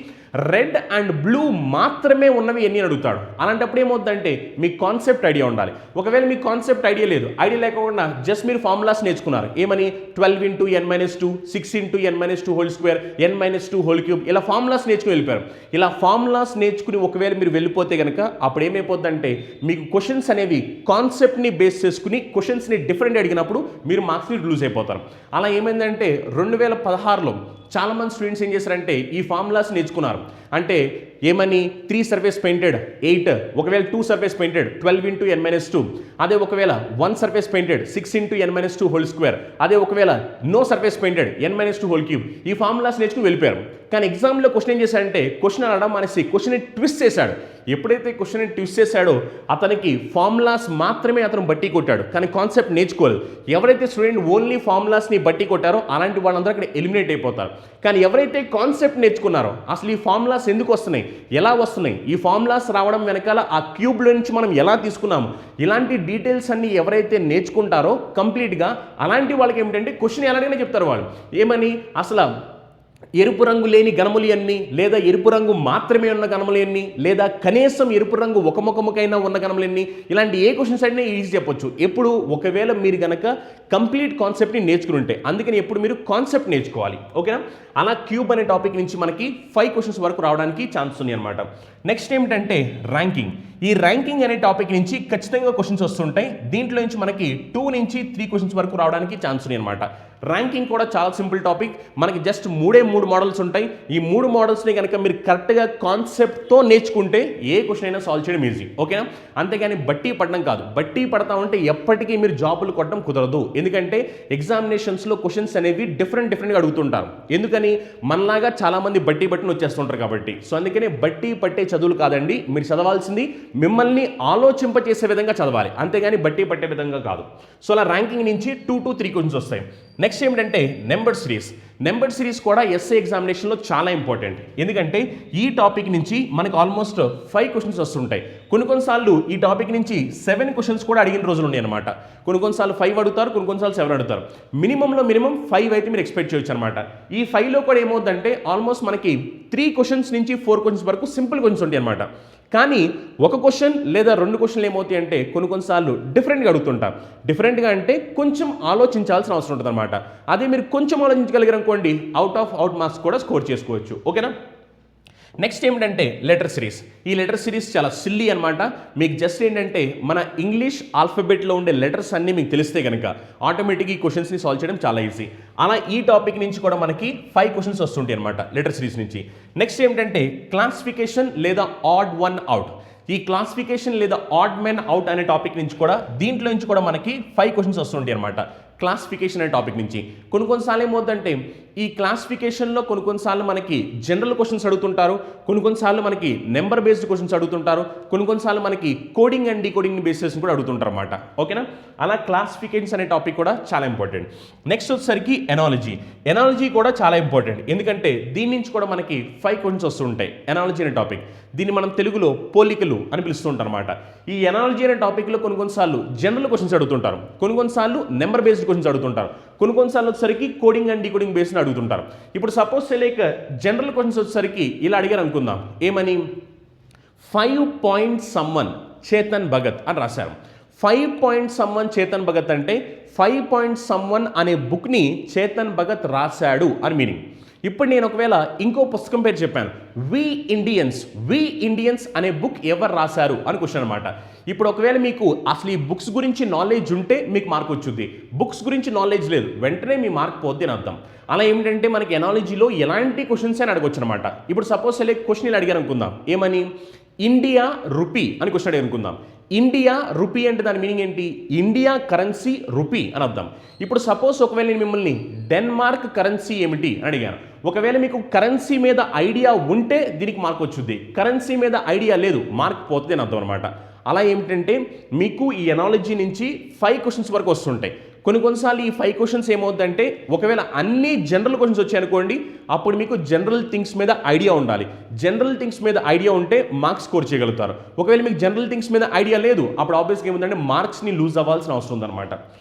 [SPEAKER 1] రెడ్ అండ్ బ్లూ మాత్రమే ఉన్నవి ఎన్ని అని అడుగుతాడు. అలాంటప్పుడు ఏమవుతుందంటే మీకు కాన్సెప్ట్ ఐడియా ఉండాలి. ఒకవేళ మీకు కాన్సెప్ట్ ఐడియా లేదు, ఐడియా లేకుండా జస్ట్ మీరు ఫార్ములాస్ నేర్చుకున్నారు. ఏమని 12 × n-2, 6 × n-2 whole square, n-2 whole cube, ఇలా ఫార్ములాస్ నేర్చుకుని వెళ్ళిపోయారు. ఇలా ఫార్ములాస్ నేర్చుకుని ఒకవేళ మీరు వెళ్ళిపోతే కనుక అప్పుడు ఏమైపోతుందంటే మీకు క్వశ్చన్స్ అనేవి కాన్సెప్ట్ని బేస్ చేసుకుని క్వశ్చన్స్ని డిఫరెంట్ అడిగినప్పుడు మీరు మార్క్స్ని లూజ్ అయిపోతారు. అలా ఏమైందంటే 2016లో చాలామంది స్టూడెంట్స్ ఏం చేశారంటే ఈ ఫార్ములాస్ నేర్చుకున్నారు. అంటే ఏమని 3 సర్ఫేస్ పెయింటెడ్ 8, ఒకవేళ 2 సర్ఫేస్ పెయింటెడ్ 12 × n-2, అదే ఒకవేళ 1 surface painted 6 × n-2 whole square, అదే ఒకవేళ no surface painted n-2 whole cube, ఈ ఫార్ములాస్ నేర్చుకుని వెళ్ళిపోయారు. కానీ ఎగ్జామ్లో క్వశ్చన్ ఏం చేశాడంటే క్వశ్చన్ అడగడం అనేసి క్వశ్చన్ని ట్విస్ట్ చేశాడు. ఎప్పుడైతే క్వశ్చన్ని ట్విస్ట్ చేశాడో అతనికి ఫార్ములాస్ మాత్రమే అతను బట్టి కొట్టాడు, కానీ కాన్సెప్ట్ నేర్చుకోలేదు. ఎవరైతే స్టూడెంట్ ఓన్లీ ఫార్ములాస్ని బట్టి కొట్టారో అలాంటి వాళ్ళందరూ అక్కడ ఎలిమినేట్ అయిపోతారు. కానీ ఎవరైతే కాన్సెప్ట్ నేర్చుకున్నారో అసలు ఈ ఫార్ములాస్ ఎందుకు వస్తున్నాయి, ఎలా వస్తున్నాయి, ఈ ఫార్ములాస్ రావడం వెనకాల ఆ క్యూబ్లో నుంచి మనం ఎలా తీసుకున్నాము, ఇలాంటి డీటెయిల్స్ అన్ని ఎవరైతే నేర్చుకుంటారో కంప్లీట్గా అలాంటి వాళ్ళకి ఏమిటంటే క్వశ్చన్ ఎలాగైనా చెప్తారు వాళ్ళు. ఏమని అసలు ఎరుపు రంగు లేని గణములు ఎన్ని, లేదా ఎరుపు రంగు మాత్రమే ఉన్న గణములు ఎన్ని, లేదా కనీసం ఎరుపు రంగు ఒక ముఖముకైనా ఉన్న గణములు ఎన్ని, ఇలాంటి ఏ క్వశ్చన్స్ అయినా ఈజీ చెప్పొచ్చు. ఎప్పుడు ఒకవేళ మీరు కనుక కంప్లీట్ కాన్సెప్ట్ని నేర్చుకుని ఉంటే. అందుకని ఎప్పుడు మీరు కాన్సెప్ట్ నేర్చుకోవాలి. ఓకేనా? అలా క్యూబ్ అనే టాపిక్ నుంచి మనకి 5 క్వశ్చన్స్ వరకు రావడానికి ఛాన్స్ ఉంది అనమాట. నెక్స్ట్ ఏమిటంటే ర్యాంకింగ్. ఈ ర్యాంకింగ్ అనే టాపిక్ నుంచి ఖచ్చితంగా క్వశ్చన్స్ వస్తుంటాయి. దీంట్లో నుంచి మనకి 2 నుంచి 3 క్వశ్చన్స్ వరకు రావడానికి ఛాన్స్ ఉంది అనమాట. ర్యాంకింగ్ కూడా చాలా సింపుల్ టాపిక్. మనకి జస్ట్ 3 మోడల్స్ ఉంటాయి. ఈ 3 మోడల్స్ని కనుక మీరు కరెక్ట్గా కాన్సెప్ట్తో నేర్చుకుంటే ఏ క్వశ్చన్ అయినా సాల్వ్ చేయడం ఈజీ. ఓకేనా? అంతేగాని బట్టి పడడం కాదు. బట్టి పడతా ఉంటే ఎప్పటికీ మీరు జాబులు కొట్టడం కుదరదు. ఎందుకంటే ఎగ్జామినేషన్స్లో క్వశ్చన్స్ అనేవి డిఫరెంట్గా అడుగుతుంటారు. ఎందుకని మనలాగా చాలామంది బట్టి వచ్చేస్తుంటారు కాబట్టి. సో అందుకనే బట్టి పట్టే చదువులు కాదండి, మీరు చదవాల్సింది మిమ్మల్ని ఆలోచింపచేసే విధంగా చదవాలి, అంతేగాని బట్టి పట్టే విధంగా కాదు. సో అలా ర్యాంకింగ్ నుంచి 2 to 3 క్వశ్చన్స్ వస్తాయి. నెక్స్ట్ ఏమిటంటే నెంబర్ సిరీస్ కూడా ఎస్ఏ ఎగ్జామినేషన్లో చాలా ఇంపార్టెంట్. ఎందుకంటే ఈ టాపిక్ నుంచి మనకు ఆల్మోస్ట్ 5 క్వశ్చన్స్ వస్తుంటాయి. కొన్నిసార్లు ఈ టాపిక్ నుంచి 7 క్వశ్చన్స్ కూడా అడిగిన రోజులు ఉన్నాయి అనమాట. కొన్నిసార్లు 5 అడుగుతారు, కొన్నిసార్లు 7 అడుగుతారు. మినిమం 5 అయితే మీరు ఎక్స్పెక్ట్ చేయొచ్చు అనమాట. ఈ 5లో కూడా ఏమవుతుందంటే ఆల్మోస్ట్ మనకి 3 క్వశ్చన్స్ నుంచి 4 క్వశ్చన్స్ వరకు సింపుల్ క్వశ్చన్స్ ఉంటాయి అనమాట. కానీ ఒక క్వశ్చన్ లేదా 2 క్వశ్చన్లు ఏమవుతాయి అంటే కొన్నిసార్లు డిఫరెంట్గా అడుగుతుంటాం. డిఫరెంట్గా అంటే కొంచెం ఆలోచించాల్సిన అవసరం ఉంటుంది అనమాట. అదే మీరు కొంచెం ఆలోచించగలిగారు అనుకోండి, అవుట్ మార్క్స్ కూడా స్కోర్ చేసుకోవచ్చు. ఓకేనా? నెక్స్ట్ ఏమిటంటే లెటర్ సిరీస్. ఈ లెటర్ సిరీస్ చాలా సిల్లీ అనమాట. మీకు జస్ట్ ఏంటంటే మన ఇంగ్లీష్ ఆల్ఫాబెట్లో ఉండే లెటర్స్ అన్నీ మీకు తెలిస్తే కనుక ఆటోమేటిక్గా ఈ క్వశ్చన్స్ని సాల్వ్ చేయడం చాలా ఈజీ. అలా ఈ టాపిక్ నుంచి కూడా మనకి 5 క్వశ్చన్స్ వస్తుంటాయి అనమాట లెటర్ సిరీస్ నుంచి. నెక్స్ట్ ఏమిటంటే క్లాసిఫికేషన్ లేదా ఆడ్ వన్ అవుట్. ఈ క్లాసిఫికేషన్ లేదా ఆడ్ మెన్ అవుట్ అనే టాపిక్ నుంచి కూడా దీంట్లో నుంచి కూడా మనకి 5 క్వశ్చన్స్ వస్తుంటాయి అనమాట క్లాసిఫికేషన్ అనే టాపిక్ నుంచి. కొన్నిసార్లు ఏమవుతుందంటే ఈ క్లాసిఫికేషన్లో కొన్నిసార్లు మనకి జనరల్ క్వశ్చన్స్ అడుగుతుంటారు, కొన్నిసార్లు మనకి నెంబర్ బేస్డ్ క్వశ్చన్స్ అడుగుతుంటారు, కొన్నిసార్లు మనకి కోడింగ్ అండ్ డీకోడింగ్ బేస్ కూడా అడుగుతుంటారు అనమాట. ఓకేనా? అలా క్లాసిఫికేషన్స్ అనే టాపిక్ కూడా చాలా ఇంపార్టెంట్. నెక్స్ట్ వచ్చేసరికి ఎనాలజీ కూడా చాలా ఇంపార్టెంట్. ఎందుకంటే దీని నుంచి కూడా మనకి 5 క్వశ్చన్స్ వస్తుంటాయి. ఎనాలజీ అనే టాపిక్, దీన్ని మనం తెలుగులో పోలికలు అని పిలుస్తుంటారు అనమాట. ఈ ఎనాలజీ అనే టాపిక్లో కొన్నిసార్లు జనరల్ క్వశ్చన్స్ అడుగుతుంటారు, కొన్నిసార్లు నెంబర్ బేస్డ్ క్వశ్చన్స్ అడుగుతుంటారు, కొన్నిసార్లు వచ్చేసరికి కోడింగ్ అండ్ డీకోడింగ్ బేస్ని అడుగుతుంటారు. ఇప్పుడు సపోజ్ లైక్ జనరల్ క్వశ్చన్స్ వచ్చేసరికి ఇలా అడిగారు అనుకుందాం, ఏమని 5 పాయింట్ సమ్మన్ చేతన్ భగత్ అని రాశారు. 5 పాయింట్ సమ్మన్ చేతన్ భగత్ అంటే 5 పాయింట్ సమ్మన్ అనే బుక్ని చేతన్ భగత్ రాశాడు అని మీనింగ్. ఇప్పుడు నేను ఒకవేళ ఇంకో పుస్తకం పేరు చెప్పాను, వి ఇండియన్స్ అనే బుక్ ఎవరు రాశారు అని క్వశ్చన్ అనమాట. ఇప్పుడు ఒకవేళ మీకు అసలు ఈ బుక్స్ గురించి నాలెడ్జ్ ఉంటే మీకు మార్క్ వచ్చుద్ది, బుక్స్ గురించి నాలెడ్జ్ లేదు వెంటనే మీ మార్క్ పోద్ది అని అర్థం. అలా ఏమిటంటే మనకి ఎనాలజీలో ఎలాంటి క్వశ్చన్స్ అని అడగొచ్చు అనమాట. ఇప్పుడు సపోజ్ క్వశ్చన్ ఇలా అడిగారు అనుకుందాం, ఏమని ఇండియా రూపీ అని క్వశ్చన్ అడిగారు అనుకుందాం. ఇండియా రూపీ అంటే దాని మీనింగ్ ఏంటి? ఇండియా కరెన్సీ రూపీ అని అర్థం. ఇప్పుడు సపోజ్ ఒకవేళ నేను మిమ్మల్ని డెన్మార్క్ కరెన్సీ ఏమిటి అని అడిగాను. ఒకవేళ మీకు కరెన్సీ మీద ఐడియా ఉంటే దీనికి మార్క్ వచ్చుద్ది, కరెన్సీ మీద ఐడియా లేదు మార్క్ పోతుంది అని అర్థం అనమాట. అలా ఏమిటంటే మీకు ఈ ఎనాలజీ నుంచి 5 క్వశ్చన్స్ వరకు వస్తుంటాయి. కొన్నిసార్లు ఈ 5 క్వశ్చన్స్ ఏమవుతుందంటే ఒకవేళ అన్ని జనరల్ క్వశ్చన్స్ వచ్చాయనుకోండి, అప్పుడు మీకు జనరల్ థింగ్స్ మీద ఐడియా ఉండాలి. జనరల్ థింగ్స్ మీద ఐడియా ఉంటే మార్క్స్ స్కోర్ చేయగలుగుతారు. ఒకవేళ మీకు జనరల్ థింగ్స్ మీద ఐడియా లేదు, అప్పుడు ఆబ్వియస్గా ఏముందంటే మార్క్స్ని లూజ్ అవ్వాల్సిన అవసరం ఉందన్నమాట.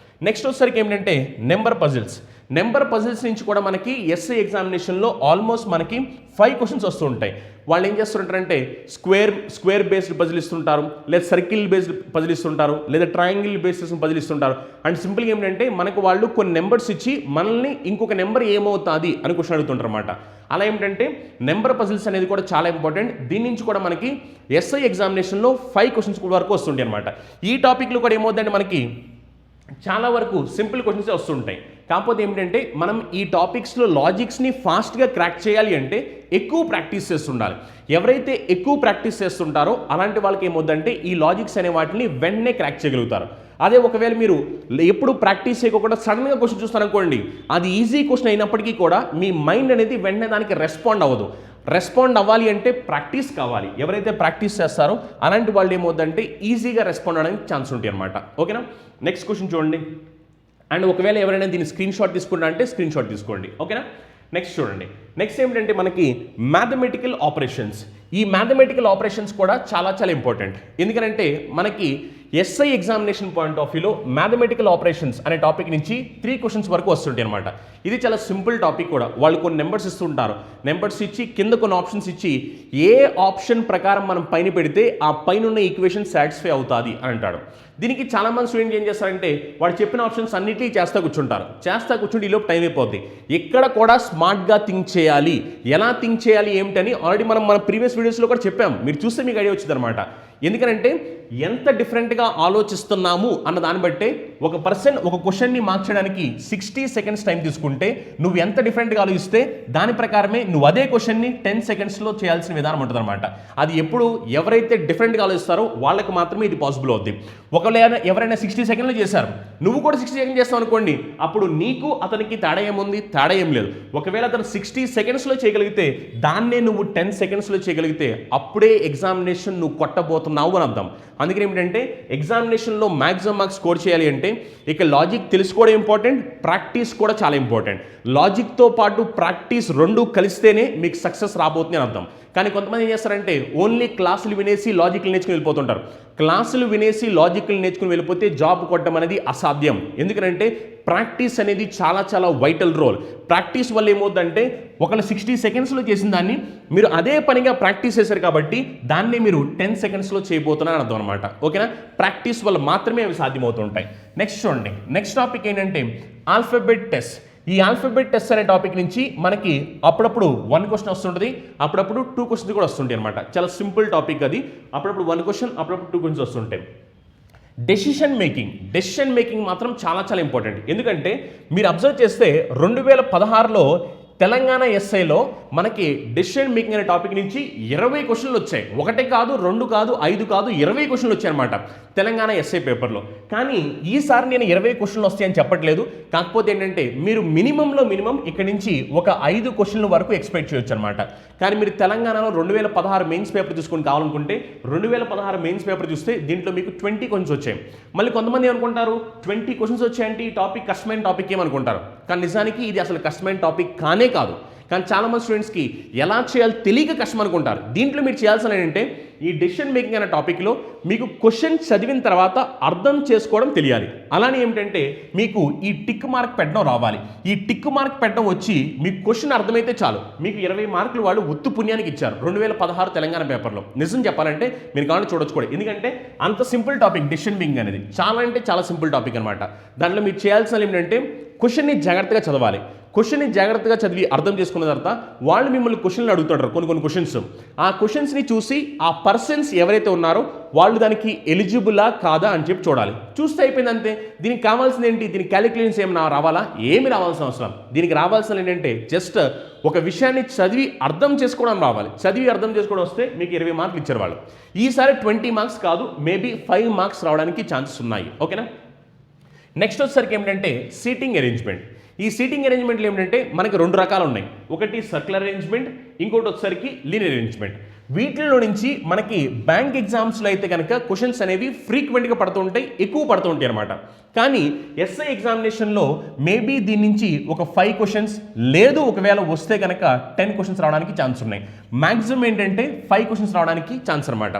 [SPEAKER 1] నెక్స్ట్ వచ్చేసరికి ఏమిటంటే నెంబర్ పజిల్స్ నుంచి కూడా మనకి ఎస్ఏ ఎగ్జామినేషన్లో ఆల్మోస్ట్ మనకి 5 క్వశ్చన్స్ వస్తూ ఉంటాయి. వాళ్ళు ఏం చేస్తుంటారంటే స్క్వేర్ బేస్డ్ పజిల్ ఇస్తుంటారు, లేదా సర్కిల్ బేస్డ్ పజిల్ ఇస్తుంటారు, లేదా ట్రయాంగిల్ బేస్డ్ పజిల్ ఇస్తుంటారు. అండ్ సింపుల్గా ఏమిటంటే మనకు వాళ్ళు కొన్ని నెంబర్స్ ఇచ్చి మనల్ని ఇంకొక నెంబర్ ఏమవుతుంది అని క్వశ్చన్ అడుగుతుంటారు అనమాట. అలా ఏమిటంటే నెంబర్ పజిల్స్ అనేది కూడా చాలా ఇంపార్టెంట్. దీని నుంచి కూడా మనకి ఎస్ఐ ఎగ్జామినేషన్లో 5 క్వశ్చన్స్ వరకు వస్తుంటాయి అనమాట. ఈ టాపిక్లో కూడా ఏమవుతుందంటే మనకి చాలా వరకు సింపుల్ క్వశ్చన్స్ వస్తుంటాయి. కాకపోతే ఏమిటంటే మనం ఈ టాపిక్స్లో లాజిక్స్ని ఫాస్ట్గా క్రాక్ చేయాలి అంటే ఎక్కువ ప్రాక్టీస్ చేస్తుండాలి. ఎవరైతే ఎక్కువ ప్రాక్టీస్ చేస్తుంటారో అలాంటి వాళ్ళకి ఏమవుతుందంటే ఈ లాజిక్స్ అనే వాటిని వెంటనే క్రాక్ చేయగలుగుతారు. అదే ఒకవేళ మీరు ఎప్పుడు ప్రాక్టీస్ చేయకుండా సడన్గా క్వశ్చన్ చూస్తారనుకోండి, అది ఈజీ క్వశ్చన్ అయినప్పటికీ కూడా మీ మైండ్ అనేది వెంటనే దానికి రెస్పాండ్ అవ్వదు. రెస్పాండ్ అవ్వాలి అంటే ప్రాక్టీస్ కావాలి. ఎవరైతే ప్రాక్టీస్ చేస్తారో అలాంటి వాళ్ళు ఏమవుతుందంటే ఈజీగా రెస్పాండ్ అవ్వడానికి ఛాన్స్ ఉంటాయి అనమాట. ఓకేనా? నెక్స్ట్ క్వశ్చన్ చూడండి. అండ్ ఒకవేళ ఎవరైనా దీన్ని స్క్రీన్ షాట్ తీసుకుంటా అంటే స్క్రీన్ షాట్ తీసుకోండి. ఓకేనా? నెక్స్ట్ చూడండి. నెక్స్ట్ ఏమిటంటే మనకి మ్యాథమెటికల్ ఆపరేషన్స్. ఈ మ్యాథమెటికల్ ఆపరేషన్స్ కూడా చాలా చాలా ఇంపార్టెంట్. ఎందుకంటే మనకి ఎస్ఐ ఎగ్జామినేషన్ పాయింట్ ఆఫ్ వ్యూలో మ్యాథమెటికల్ ఆపరేషన్స్ అనే టాపిక్ నుంచి 3 క్వశ్చన్స్ వరకు వస్తుంటాయి అనమాట. ఇది చాలా సింపుల్ టాపిక్ కూడా. వాళ్ళు కొన్ని నెంబర్స్ ఇస్తుంటారు, నెంబర్స్ ఇచ్చి కింద కొన్ని ఆప్షన్స్ ఇచ్చి ఏ ఆప్షన్ ప్రకారం మనం పైన పెడితే ఆ పైన ఉన్న ఈక్వేషన్ సాటిస్ఫై అవుతుంది అని అంటాడు. దీనికి చాలామంది స్టూడెంట్ ఏం చేస్తారంటే వాడు చెప్పిన ఆప్షన్స్ అన్నిటికీ చేస్తా కూర్చుంటే ఈలోపు టైం అయిపోద్ది. ఇక్కడ కూడా స్మార్ట్గా థింక్ చేయాలి. ఎలా థింక్ చేయాలి ఏమిటని ఆల్రెడీ మనం మన ప్రీవియస్ వీడియోస్లో కూడా చెప్పాం. మీరు చూస్తే మీకు ఐడియా వచ్చింది అనమాట. ఎందుకంటే ఎంత డిఫరెంట్గా ఆలోచిస్తున్నాము అన్న దాన్ని బట్టే ఒక పర్సన్ ఒక క్వశ్చన్ని మార్క్ చేయడానికి 60 సెకండ్స్ టైం తీసుకుంటే నువ్వు ఎంత డిఫరెంట్గా ఆలోచిస్తే దాని ప్రకారమే నువ్వు అదే క్వశ్చన్ని 10 సెకండ్స్లో చేయాల్సిన విధానం ఉంటుంది అనమాట. అది ఎప్పుడు ఎవరైతే డిఫరెంట్గా ఆలోచిస్తారో వాళ్ళకి మాత్రమే ఇది పాసిబుల్ అవుద్ది. ఒకవేళ ఎవరైనా 60 సెకండ్లు చేశారు, నువ్వు కూడా 60 సెకండ్ చేస్తావు అనుకోండి, అప్పుడు నీకు అతనికి తేడా ఏముంది? తేడా ఏం లేదు. ఒకవేళ అతను 60 సెకండ్స్లో చేయగలిగితే దాన్నే నువ్వు 10 సెకండ్స్లో చేయగలిగితే అప్పుడే ఎగ్జామినేషన్ నువ్వు కొట్టబోతున్నావు అని అర్థం. అందుకని ఏమిటంటే ఎగ్జామినేషన్లో మ్యాక్సిమం మార్క్స్ స్కోర్ చేయాలి అంటే ఇక లాజిక్ తెలుసుకోవడం ఇంపార్టెంట్, ప్రాక్టీస్ కూడా చాలా ఇంపార్టెంట్. లాజిక్తో పాటు ప్రాక్టీస్ రెండు కలిస్తేనే మీకు సక్సెస్ రాబోతుంది అని అర్థం. కానీ కొంతమంది ఏం చేస్తారంటే ఓన్లీ క్లాసులు వినేసి లాజిక్లు నేర్చుకుని వెళ్ళిపోతుంటారు. క్లాసులు వినేసి లాజిక్లు నేర్చుకుని వెళ్ళిపోతే జాబ్ కొట్టడం అనేది అసాధ్యం. ఎందుకంటే ప్రాక్టీస్ అనేది చాలా చాలా వైటల్ రోల్. ప్రాక్టీస్ వల్ల ఏమవుతుందంటే ఒకళ్ళు 60 సెకండ్స్లో చేసిన దాన్ని మీరు అదే పనిగా ప్రాక్టీస్ చేశారు కాబట్టి దాన్ని మీరు 10 సెకండ్స్లో చేయబోతున్నారని అర్థం అనమాట. ఓకేనా? ప్రాక్టీస్ వల్ల మాత్రమే అవి సాధ్యమవుతుంటాయి. నెక్స్ట్ చూడండి, నెక్స్ట్ టాపిక్ ఏంటంటే ఆల్ఫాబెట్ టెస్ట్. ఈ ఆల్ఫాబెట్ టెస్ట్ అనే టాపిక్ నుంచి మనకి అప్పుడప్పుడు 1 క్వశ్చన్ వస్తుంటుంది, అప్పుడప్పుడు 2 క్వశ్చన్స్ కూడా వస్తుంటాయి అనమాట. చాలా సింపుల్ టాపిక్ అది. అప్పుడప్పుడు 1 క్వశ్చన్, అప్పుడప్పుడు 2 క్వశ్చన్స్ వస్తుంటాయి. డెసిషన్ మేకింగ్ మాత్రం చాలా చాలా ఇంపార్టెంట్. ఎందుకంటే మీరు అబ్జర్వ్ చేస్తే 2016లో తెలంగాణ ఎస్ఐలో మనకి డెసిషన్ మేకింగ్ అనే టాపిక్ నుంచి 20 క్వశ్చన్లు వచ్చాయి. 1 కాదు, 2 కాదు, 5 కాదు, 20 క్వశ్చన్లు వచ్చాయన్నమాట తెలంగాణ ఎస్ఐ పేపర్లో. కానీ ఈసారి నేను 20 క్వశ్చన్లు వస్తాయని చెప్పట్లేదు. కాకపోతే ఏంటంటే మీరు మినిమంలో మినిమం ఇక్కడ నుంచి ఒక 5 క్వశ్చన్ల వరకు ఎక్స్పెక్ట్ చేయొచ్చు అనమాట. కానీ మీరు తెలంగాణలో 2016 మెయిన్స్ పేపర్ చూసుకొని కావాలనుకుంటే 2016 మెయిన్స్ పేపర్ చూస్తే దీంట్లో మీకు 20 క్వశ్చన్స్ వచ్చాయి. మళ్ళీ కొంతమంది ఏమనుకుంటారు 20 క్వశ్చన్స్ వచ్చాయంటే ఈ టాపిక్ కష్టమైన టాపిక్ ఏమనుకుంటారు. కానీ నిజానికి ఇది అసలు కష్టమైన టాపిక్ కానే కాదు. కానీ చాలామంది స్టూడెంట్స్కి ఎలా చేయాలో తెలియక కష్టం అనుకుంటారు. దీంట్లో మీరు చేయాల్సిన ఏంటంటే ఈ డెసిషన్ మేకింగ్ అనే టాపిక్లో మీకు క్వశ్చన్ చదివిన తర్వాత అర్థం చేసుకోవడం తెలియాలి. అలానే ఏమిటంటే మీకు ఈ టిక్ మార్క్ పెట్టడం రావాలి. ఈ టిక్ మార్క్ పెట్టడం వచ్చి మీకు క్వశ్చన్ అర్థమైతే చాలు. మీకు 20 మార్కులు వాళ్ళు ఉత్తు పుణ్యానికి ఇచ్చారు 2016 తెలంగాణ పేపర్లో. నిజం చెప్పాలంటే మీరు కావాలి చూడొచ్చు కూడా. ఎందుకంటే అంత సింపుల్ టాపిక్ డెసిషన్ మేకింగ్ అనేది చాలా అంటే చాలా సింపుల్ టాపిక్ అనమాట. దాంట్లో మీరు చేయాల్సిన ఏంటంటే క్వశ్చన్ని జాగ్రత్తగా చదవాలి. క్వశ్చన్ని జాగ్రత్తగా చదివి అర్థం చేసుకున్న తర్వాత వాళ్ళు మిమ్మల్ని క్వశ్చన్లు అడుగుతుంటారు, కొన్ని క్వశ్చన్స్. ఆ క్వశ్చన్స్ని చూసి ఆ పర్సన్స్ ఎవరైతే ఉన్నారో వాళ్ళు దానికి ఎలిజిబులా కాదా అని చెప్పి చూడాలి. చూస్తే అయిపోయింది అంతే. దీనికి కావాల్సింది ఏంటి? దీనికి క్యాలిక్యులేషన్స్ ఏమైనా రావాలా? ఏమి రావాల్సిన అవసరం. దీనికి రావాల్సిన ఏంటంటే జస్ట్ ఒక విషయాన్ని చదివి అర్థం చేసుకోవడం రావాలి. చదివి అర్థం చేసుకోవడం వస్తే మీకు 20 మార్కులు ఇచ్చారు వాళ్ళు. ఈసారి 20 మార్క్స్ కాదు, మేబీ 5 మార్క్స్ రావడానికి ఛాన్సెస్ ఉన్నాయి. ఓకేనా? నెక్స్ట్ వచ్చేసరికి ఏమిటంటే సీటింగ్ అరేంజ్మెంట్. ఈ సీటింగ్ అరేంజ్మెంట్లు ఏమిటంటే మనకి 2 రకాలు ఉన్నాయి. ఒకటి సర్క్యులర్ అరేంజ్మెంట్, ఇంకోటి వచ్చేసరికి లీనియర్ అరేంజ్మెంట్. వీటిలో నుంచి మనకి బ్యాంక్ ఎగ్జామ్స్లో అయితే కనుక క్వశ్చన్స్ అనేవి ఫ్రీక్వెంట్గా పడుతుంటాయి, ఎక్కువ పడుతుంటాయి అనమాట. కానీ ఎస్ఐ ఎగ్జామినేషన్లో మేబీ దీని నుంచి ఒక 5 క్వశ్చన్స్ లేదు, ఒకవేళ వస్తే కనుక 10 క్వశ్చన్స్ రావడానికి ఛాన్స్ ఉన్నాయి. మ్యాక్సిమం ఏంటంటే 5 క్వశ్చన్స్ రావడానికి ఛాన్స్ అనమాట.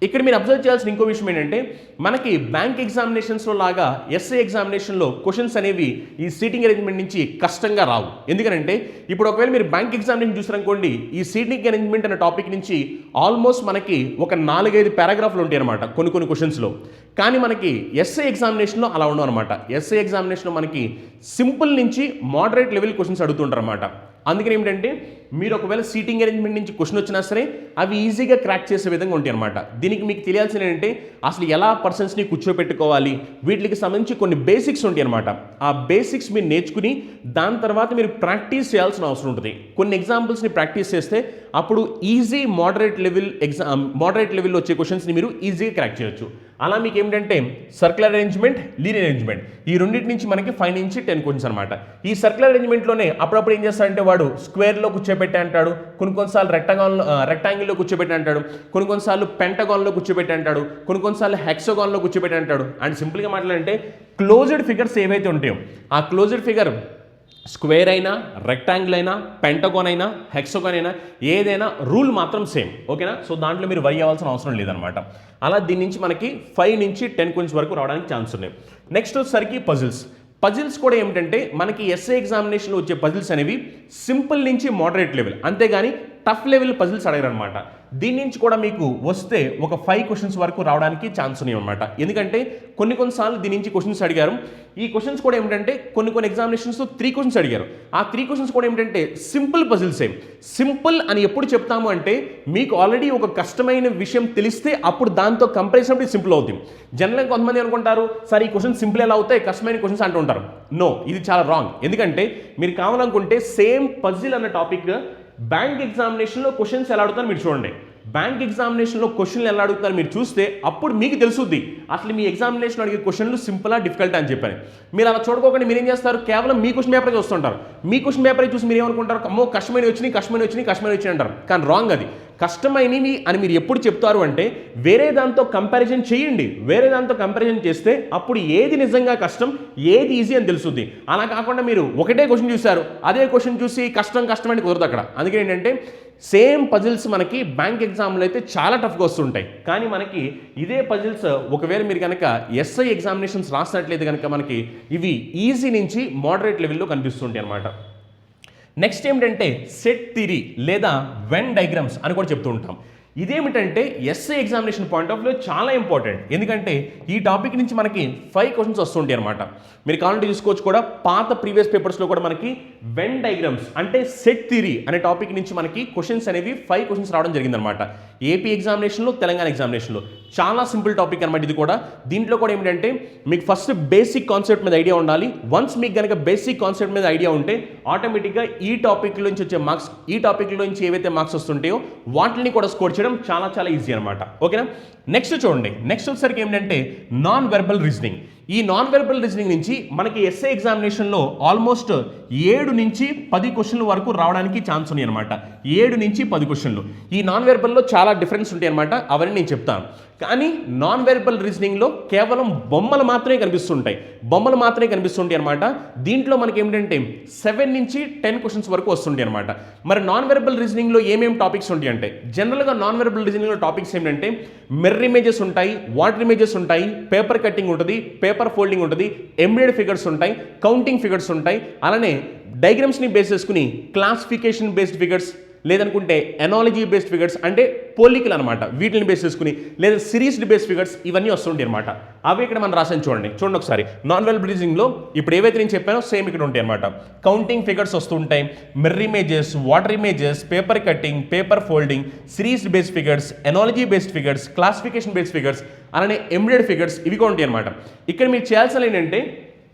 [SPEAKER 1] ఇక్కడ మీరు అబ్జర్వ్ చేయాల్సిన ఇంకో విషయం ఏంటంటే మనకి బ్యాంక్ ఎగ్జామినేషన్స్లో లాగా ఎస్ఐ ఎగ్జామినేషన్లో క్వశ్చన్స్ అనేవి ఈ సీటింగ్ అరేంజ్మెంట్ నుంచి కష్టంగా రావు. ఎందుకంటే ఇప్పుడు ఒకవేళ మీరు బ్యాంక్ ఎగ్జామినేషన్ చూసారనుకోండి, ఈ సీటింగ్ అరేంజ్మెంట్ అనే టాపిక్ నుంచి ఆల్మోస్ట్ మనకి ఒక 4-5 పారాగ్రాఫ్లు ఉంటాయి అనమాట కొన్ని క్వశ్చన్స్లో. కానీ మనకి ఎస్ఐ ఎగ్జామినేషన్లో అలా ఉండవు అనమాట. ఎస్ఐ ఎగ్జామినేషన్లో మనకి సింపుల్ నుంచి మోడరేట్ లెవెల్ క్వశ్చన్స్ అడుగుతుంటారు అనమాట. అందుకని ఏమిటంటే మీరు ఒకవేళ సీటింగ్ అరేంజ్మెంట్ నుంచి క్వశ్చన్ వచ్చినా సరే అవి ఈజీగా క్రాక్ చేసే విధంగా ఉంటాయి అనమాట. దీనికి మీకు తెలియాల్సిన ఏంటంటే అసలు ఎలా పర్సన్స్ని కూర్చోపెట్టుకోవాలి, వీటికి సంబంధించి కొన్ని బేసిక్స్ ఉంటాయి అనమాట. ఆ బేసిక్స్ మీరు నేర్చుకుని దాని తర్వాత మీరు ప్రాక్టీస్ చేయాల్సిన అవసరం ఉంటుంది. కొన్ని ఎగ్జాంపుల్స్ని ప్రాక్టీస్ చేస్తే అప్పుడు ఈజీ మోడరేట్ లెవెల్లో వచ్చే క్వశ్చన్స్ని మీరు ఈజీగా క్రాక్ చేయొచ్చు. అలా మీకు ఏమిటంటే సర్క్యులర్ అరేంజ్మెంట్, లీనియర్ అరేంజ్మెంట్ ఈ రెండింటి నుంచి మనకి 5 నుంచి 10 క్వశ్చన్స్ అనమాట. ఈ సర్క్యులర్ అరేంజ్మెంట్లోనే అప్పుడప్పుడు ఏం చేస్తాడంటే వాడు స్క్వేర్లో కూర్చోబెట్టి అంటాడు, కొన్నిసార్లు రెక్టాంగిల్లో కూర్చోబెట్టి అంటాడు, కొన్నిసార్లు పెంటగాన్లో కూర్చోబెట్టి అంటాడు, కొన్నిసార్లు హెక్సగాన్లో కూర్చోబెట్టి అంటాడు. అండ్ సింపుల్గా మాట్లాడంటే క్లోజ్డ్ ఫిగర్స్ ఏవైతే ఉంటాయో ఆ క్లోజ్డ్ ఫిగర్ స్క్వేర్ అయినా, రెక్టాంగిల్ అయినా, పెంటగాన్ అయినా, హెక్సగాన్ అయినా ఏదైనా రూల్ మాత్రం సేమ్. ఓకేనా? సో దాంట్లో మీరు వరి అవ్వాల్సిన అవసరం లేదనమాట. అలా దీని నుంచి మనకి 5 నుంచి 10 క్వశ్చన్స్ వరకు రావడానికి ఛాన్స్ ఉన్నాయి. నెక్స్ట్ వచ్చేసరికి పజిల్స్ కూడా ఏమిటంటే మనకి ఎస్ఐ ఎగ్జామినేషన్లో వచ్చే పజిల్స్ అనేవి సింపుల్ నుంచి మోడరేట్ లెవెల్, అంతేగాని టఫ్ లెవెల్ పజిల్స్ అడగరు అనమాట. దీని నుంచి కూడా మీకు వస్తే ఒక 5 క్వశ్చన్స్ వరకు రావడానికి ఛాన్స్ ఉన్నాయి అనమాట. ఎందుకంటే కొన్నిసార్లు దీని నుంచి క్వశ్చన్స్ అడిగారు. ఈ క్వశ్చన్స్ కూడా ఏమిటంటే కొన్ని ఎగ్జామినేషన్స్లో 3 క్వశ్చన్స్ అడిగారు. ఆ 3 క్వశ్చన్స్ కూడా ఏమిటంటే సింపుల్ పజిల్సే. సింపుల్ అని ఎప్పుడు చెప్తాము అంటే మీకు ఆల్రెడీ ఒక కష్టమైన విషయం తెలిస్తే అప్పుడు దాంతో కంపారిజన్ అప్పుడు సింపుల్ అవుతుంది. జనరల్గా కొంతమంది అనుకుంటారు సార్ ఈ క్వశ్చన్ సింపుల్ ఎలా అవుతాయి, కష్టమైన క్వశ్చన్స్ అంటూ ఉంటారు. నో, ఇది చాలా రాంగ్. ఎందుకంటే మీరు కావాలనుకుంటే సేమ్ పజిల్ అన్న టాపిక్ బ్యాంక్ ఎగ్జామినేషన్లో క్వశ్చన్స్ ఎలా అడుగుతారో మీరు చూడండి. బ్యాంక్ ఎగ్జామినేషన్లో క్వశ్చన్లు ఎలా అడుగుతారు మీరు చూస్తే అప్పుడు మీకు తెలుసుద్ది అసలు మీ ఎగ్జామినేషన్ అడిగే క్వశ్చన్లు సింపులా డిఫికల్ట్ అని చెప్పాను. మీరు అలా చూడకోకుండా మీరు ఏం చేస్తారు, కేవలం మీ క్వశ్చన్ పేపర్ చూస్తుంటారు. మీ క్వశ్చన్ పేపర్ చూసి మీరు ఏమనుకుంటారు, అమ్మో కష్టమైనవి వచ్చినాయి అంటారు. కానీ రాంగ్ అది. కష్టమైనవి అని మీరు ఎప్పుడు చెప్తారు అంటే వేరే దాంతో కంపారిజన్ చేయండి. వేరే దాంతో కంపారిజన్ చేస్తే అప్పుడు ఏది నిజంగా కష్టం, ఏది ఈజీ అని తెలుస్తుంది. అలా కాకుండా మీరు ఒకటే క్వశ్చన్ చూశారు, అదే క్వశ్చన్ చూసి కష్టం అని కుదరదు అక్కడ. అందుకే ఏంటంటే సేమ్ పజిల్స్ మనకి బ్యాంక్ ఎగ్జామ్లో అయితే చాలా టఫ్గా వస్తుంటాయి. కానీ మనకి ఇదే పజిల్స్ ఒకవేళ మీరు కనుక ఎస్ఐ ఎగ్జామినేషన్స్ రాసినట్లయితే కనుక మనకి ఇవి ఈజీ నుంచి మోడరేట్ లెవెల్లో కనిపిస్తుంటాయి అన్నమాట. నెక్స్ట్ ఏమిటంటే సెట్ థియరీ లేదా వెన్ డయాగ్రామ్స్ అని కూడా చెప్తూ ఉంటాం. ఇదేమిటంటే SI examination point of view చాలా ఇంపార్టెంట్. ఎందుకంటే ఈ టాపిక్ నుంచి మనకి 5 క్వశ్చన్స్ వస్తుంటాయి అనమాట. మీరు కావాలంటే చూసుకోవచ్చు కూడా, పాత ప్రీవియస్ పేపర్స్లో కూడా మనకి వెన్ డయాగ్రామ్స్ అంటే సెట్ థియరీ అనే టాపిక్ నుంచి మనకి క్వశ్చన్స్ అనేవి 5 క్వశ్చన్స్ రావడం జరిగిందనమాట. ఏపీ ఎగ్జామినేషన్లో, తెలంగాణ ఎగ్జామినేషన్లో చాలా సింపుల్ టాపిక్ అనమాట ఇది కూడా. దీంట్లో కూడా ఏమిటంటే మీకు ఫస్ట్ బేసిక్ కాన్సెప్ట్ మీద ఐడియా ఉండాలి. వన్స్ మీకు కనుక బేసిక్ కాన్సెప్ట్ మీద ఐడియా ఉంటే ఆటోమేటిక్గా ఈ టాపిక్ నుంచి వచ్చే మార్క్స్, ఈ టాపిక్లో నుంచి ఏవైతే మార్క్స్ వస్తుంటాయో వాటిని కూడా స్కోర్ చేయడం చాలా చాలా ఈజీ అనమాట. ఓకేనా. నెక్స్ట్ చూడండి, నెక్స్ట్ వచ్చేసరికి ఏంటంటే నాన్ వెర్బల్ రీజనింగ్. ఈ నాన్ వెర్బల్ రీజనింగ్ నుంచి మనకి ఎస్ఐ ఎగ్జామినేషన్లో ఆల్మోస్ట్ 7 నుంచి 10 క్వశ్చన్ల వరకు రావడానికి ఛాన్స్ ఉన్నాయి అనమాట. 7 నుంచి 10 క్వశ్చన్లు. ఈ నాన్ వెర్బల్లో చాలా డిఫరెన్స్ ఉంటాయి అనమాట, అవన్నీ నేను చెప్తాను. కానీ నాన్ వెర్బల్ రీజనింగ్లో కేవలం బొమ్మలు మాత్రమే కనిపిస్తుంటాయి అనమాట. దీంట్లో మనకి ఏమిటంటే 7 నుంచి 10 క్వశ్చన్స్ వరకు వస్తుంటాయి అనమాట. మరి నాన్ వెర్బల్ రీజనింగ్లో ఏమేమి టాపిక్స్ ఉంటాయి అంటే జనరల్గా నాన్ వెర్బల్ రీజనింగ్లో టాపిక్స్ ఏంటంటే మిర్రర్ ఇమేజెస్ ఉంటాయి, వాటర్ ఇమేజెస్ ఉంటాయి, పేపర్ కట్టింగ్ ఉంటుంది, పేపర్ ఫోల్డింగ్ ఉంటుంది, ఎంబెడెడ్ ఫిగర్స్ ఉంటాయి, కౌంటింగ్ ఫిగర్స్ ఉంటాయి, అలానే డయాగ్రామ్స్ని బేస్ చేసుకుని క్లాసిఫికేషన్ బేస్డ్ ఫిగర్స్, లేదనుకుంటే ఎనాలజీ బేస్డ్ ఫిగర్స్ అంటే పోలికలు అనమాట, వీటిని బేస్ చేసుకుని, లేదా సిరీస్డ్ బేస్డ్ ఫిగర్స్ ఇవన్నీ వస్తుంటాయి అనమాట. అవి ఇక్కడ మనం రాసాను చూడండి ఒకసారి. నాన్ వెర్బల్ రీజనింగ్లో ఇప్పుడు ఏవైతే నేను చెప్పానో సేమ్ ఇక్కడ ఉంటాయి అనమాట. కౌంటింగ్ ఫిగర్స్ వస్తుంటాయి, mirror images, water images, paper cutting, paper folding, series based figures, analogy based figures, classification based figures, అలానే ఎంబెడెడ్ ఫిగర్స్ ఇవి కూడా ఉంటాయి అనమాట. ఇక్కడ మీరు చేయాల్సిన ఏంటంటే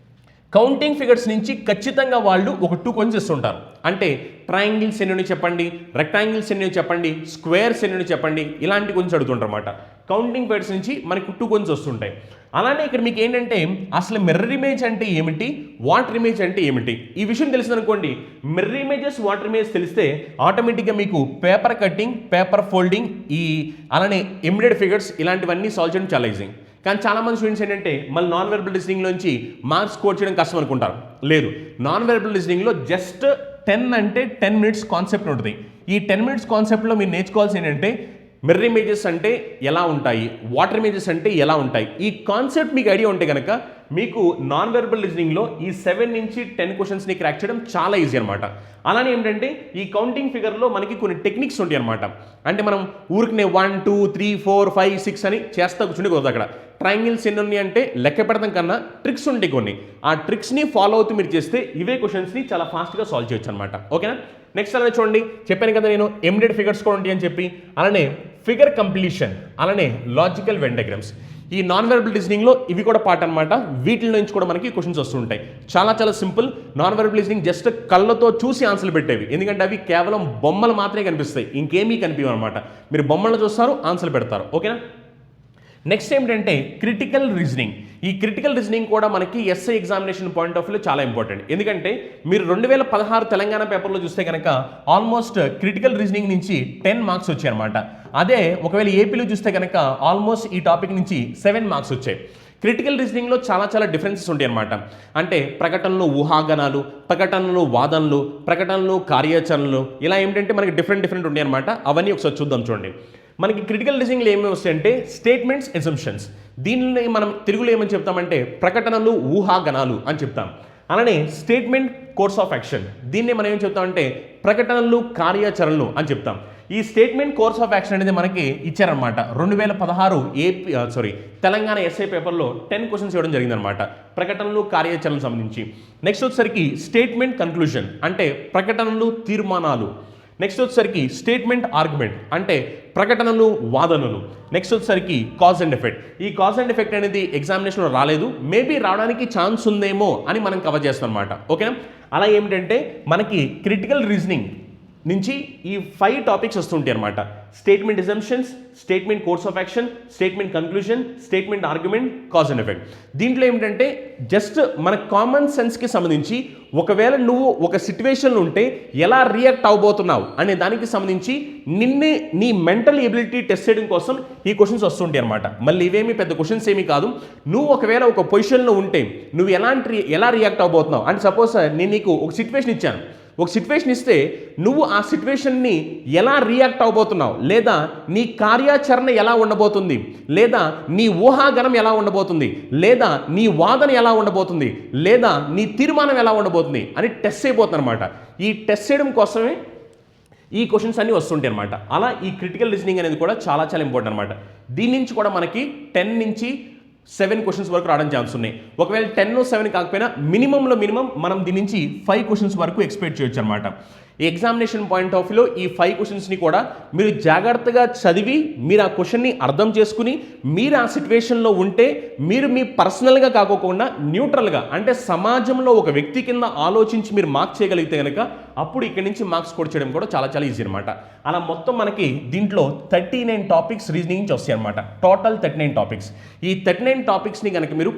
[SPEAKER 1] కౌంటింగ్ ఫిగర్స్ నుంచి ఖచ్చితంగా వాళ్ళు ఒక 2 క్వశ్చన్స్ ఇస్తుంటారు. అంటే ట్రయాంగిల్స్ ఎన్ని చెప్పండి, రెక్టాంగిల్స్ ఎన్ని చెప్పండి, స్క్వేర్స్ ఎన్ని చెప్పండి, ఇలాంటి క్వశ్చన్స్ అడుగుతుంటారు అనమాట. కౌంటింగ్ ఫిగర్స్ నుంచి మనకు 2 క్వశ్చన్స్ వస్తుంటాయి. అలానే ఇక్కడ మీకు ఏంటంటే అసలు మిర్రర్ ఇమేజ్ అంటే ఏమిటి, వాటర్ ఇమేజ్ అంటే ఏమిటి, ఈ విషయం తెలిసిందనుకోండి. మిర్రర్ ఇమేజెస్, వాటర్ ఇమేజ్ తెలిస్తే ఆటోమేటిక్గా మీకు పేపర్ కట్టింగ్, పేపర్ ఫోల్డింగ్, అలానే ఎంబెడెడ్ ఫిగర్స్ ఇలాంటివన్నీ సాల్వ్ చేయడం చాలా ఈజీ. కానీ చాలామంది స్టూడెంట్స్ ఏంటంటే మళ్ళీ నాన్ వెర్బల్ రీజనింగ్లోంచి మార్క్స్ స్కోర్ చేయడం కష్టం అనుకుంటారు. లేదు, నాన్ వెర్బల్ రీజనింగ్లో జస్ట్ 10 అంటే 10 మినిట్స్ కాన్సెప్ట్ ఉంటుంది. ఈ 10 మినిట్స్ కాన్సెప్ట్లో మీరు నేర్చుకోవాల్సి ఏంటంటే మిర్రర్ ఇమేజెస్ అంటే ఎలా ఉంటాయి, వాటర్ ఇమేజెస్ అంటే ఎలా ఉంటాయి, ఈ కాన్సెప్ట్ మీకు ఐడియా ఉంటే కనుక మీకు నాన్ వెర్బల్ రీజనింగ్లో ఈ 7 నుంచి 10 క్వశ్చన్స్ని క్రాక్ చేయడం చాలా ఈజీ అనమాట. అలానే ఏంటంటే ఈ కౌంటింగ్ ఫిగర్లో మనకి కొన్ని టెక్నిక్స్ ఉంటాయి అనమాట. అంటే మనం ఊరికనే 1 2 3 4 5 6 అని చేస్తా కూర్చుంటే కుదరదు. అక్కడ ట్రయాంగిల్స్ ఎన్ని ఉన్నాయి అంటే లెక్క పెడతాం కన్నా ట్రిక్స్ ఉంటాయి కొన్ని. ఆ ట్రిక్స్ని ఫాలో అవుతూ మీరు చేస్తే ఇవే క్వశ్చన్స్ని చాలా ఫాస్ట్గా సాల్వ్ చేయొచ్చు అనమాట. ఓకేనా. నెక్స్ట్ అలానే చూడండి, చెప్పాను కదా నేను ఎంబెడెడ్ ఫిగర్స్ కూడా ఉంటాయి అని చెప్పి. అలానే ఫిగర్ కంప్లీషన్, అలానే లాజికల్ వెన్ డయాగ్రామ్స్. ఈ నాన్ వెర్బల్ రీజనింగ్లో ఇవి కూడా పార్ట్ అనమాట. వీటి నుంచి కూడా మనకి క్వశ్చన్స్ వస్తుంటాయి. చాలా చాలా simple. Non verbal reasoning just కళ్ళతో చూసి ఆన్సర్లు పెట్టేవి, ఎందుకంటే అవి కేవలం బొమ్మలు మాత్రమే కనిపిస్తాయి, ఇంకేమీ కనిపించవు అనమాట. మీరు బొమ్మలు చూస్తారు, ఆన్సర్లు పెడతారు. ఓకేనా. నెక్స్ట్ ఏమిటంటే క్రిటికల్ రీజనింగ్. ఈ క్రిటికల్ రీజనింగ్ కూడా మనకి ఎస్ఐ ఎగ్జామినేషన్ పాయింట్ ఆఫ్ వ్యూలో చాలా ఇంపార్టెంట్. ఎందుకంటే మీరు 2016 తెలంగాణ పేపర్లో చూస్తే కనుక ఆల్మోస్ట్ క్రిటికల్ రీజనింగ్ నుంచి 10 మార్క్స్ వచ్చాయన్నమాట. అదే ఒకవేళ ఏపీలో చూస్తే కనుక ఆల్మోస్ట్ ఈ టాపిక్ నుంచి 7 మార్క్స్ వచ్చాయి. క్రిటికల్ రీజనింగ్లో చాలా చాలా డిఫరెన్సెస్ ఉంటాయి అనమాట. అంటే ప్రకటనలు ఊహాగానాలు, ప్రకటనలు వాదనలు, ప్రకటనలు కార్యాచరణలు, ఇలా ఏమిటంటే మనకి డిఫరెంట్ ఉంటాయి అనమాట. అవన్నీ ఒకసారి చూద్దాం చూడండి. మనకి క్రిటికల్ రీజనింగ్లో ఏమేమి వస్తాయంటే స్టేట్మెంట్స్, అసంప్షన్స్. దీనిని మనం తెలుగులో ఏమని చెప్తామంటే ప్రకటనలు ఊహాగణాలు అని చెప్తాం. అలానే స్టేట్మెంట్ కోర్స్ ఆఫ్ యాక్షన్, దీన్ని మనం ఏం చెప్తామంటే ప్రకటనలు కార్యాచరణలు అని చెప్తాం. ఈ స్టేట్మెంట్ కోర్స్ ఆఫ్ యాక్షన్ అనేది మనకి ఇచ్చారనమాట. 2016 తెలంగాణ ఎస్ఐ పేపర్లో 10 క్వశ్చన్స్ ఇవ్వడం జరిగిందనమాట ప్రకటనలు కార్యాచరణకు సంబంధించి. నెక్స్ట్ వచ్చేసరికి స్టేట్మెంట్ కన్క్లూజన్ అంటే ప్రకటనలు తీర్మానాలు. నెక్స్ట్ వచ్చేసరికి స్టేట్మెంట్ ఆర్గ్యుమెంట్ అంటే ప్రకటనలు వాదనలు. నెక్స్ట్ వచ్చేసరికి కాజ్ అండ్ ఎఫెక్ట్. ఈ కాజ్ అండ్ ఎఫెక్ట్ అనేది ఎగ్జామినేషన్లో రాలేదు, మేబీ రావడానికి ఛాన్స్ ఉందేమో అని మనం కవర్ చేస్తాం అనమాట. ఓకేనా. అలా ఏమిటంటే మనకి క్రిటికల్ రీజనింగ్ నుంచి ఈ 5 టాపిక్స్ వస్తుంటాయి అనమాట. Statement assumptions, statement course of action, statement conclusion, statement argument, cause and effect. దీంట్లో ఏమిటంటే జస్ట్ మన కామన్ సెన్స్కి సంబంధించి ఒకవేళ నువ్వు ఒక సిచ్యువేషన్లో ఉంటే ఎలా రియాక్ట్ అవబోతున్నావు అనే దానికి సంబంధించి నీ మెంటల్ ఎబిలిటీ టెస్ట్ చేయడం కోసం ఈ క్వశ్చన్స్ వస్తుంటాయి అనమాట. మళ్ళీ ఇవేమి పెద్ద క్వశ్చన్స్ ఏమీ కాదు. నువ్వు ఒకవేళ ఒక పొజిషన్లో ఉంటే నువ్వు ఎలా రియాక్ట్ అవబోతున్నావు అంటే సపోజ్ నేను నీకు ఒక సిచ్యువేషన్ ఇచ్చాను. ఒక సిచ్యువేషన్ ఇస్తే నువ్వు ఆ సిచ్యువేషన్ని ఎలా రియాక్ట్ అవబోతున్నావు, లేదా నీ కార్యాచరణ ఎలా ఉండబోతుంది, లేదా నీ ఊహాగణం ఎలా ఉండబోతుంది, లేదా నీ వాదన ఎలా ఉండబోతుంది, లేదా నీ తీర్మానం ఎలా ఉండబోతుంది అని టెస్ట్ అయిపోతుంది అనమాట. ఈ టెస్ట్ చేయడం కోసమే ఈ క్వశ్చన్స్ అన్నీ వస్తుంటాయి అనమాట. అలా ఈ క్రిటికల్ రీజనింగ్ అనేది కూడా చాలా చాలా ఇంపార్టెంట్ అనమాట. దీని నుంచి కూడా మనకి 10 నుంచి 7 క్వశ్చన్స్ వరకు రావడం ఛాన్స్ ఉన్నాయి. ఒకవేళ 10 7 కాకపోయినా మినిమం మనం దీని నుంచి 5 క్వశ్చన్స్ వరకు ఎక్స్పెక్ట్ చేయొచ్చు అనమాట. ఈ ఎగ్జామినేషన్ పాయింట్ ఆఫ్ వ్యూలో ఈ 5 క్వశ్చన్స్ని కూడా మీరు జాగ్రత్తగా చదివి మీరు ఆ క్వశ్చన్ని అర్థం చేసుకుని మీరు ఆ సిచ్యువేషన్లో ఉంటే మీరు మీ పర్సనల్గా కాకోకుండా న్యూట్రల్గా అంటే సమాజంలో ఒక వ్యక్తి కింద ఆలోచించి మీరు మార్క్స్ చేయగలిగితే కనుక అప్పుడు ఇక్కడి నుంచి మార్క్స్ స్కోర్ చేయడం కూడా చాలా చాలా ఈజీ అనమాట. అలా మొత్తం మనకి దీంట్లో 39 టాపిక్స్ రీజనింగ్ నుంచి వస్తాయి అనమాట. Total 39 topics. ఈ 39 టాపిక్స్ని కనుక మీరు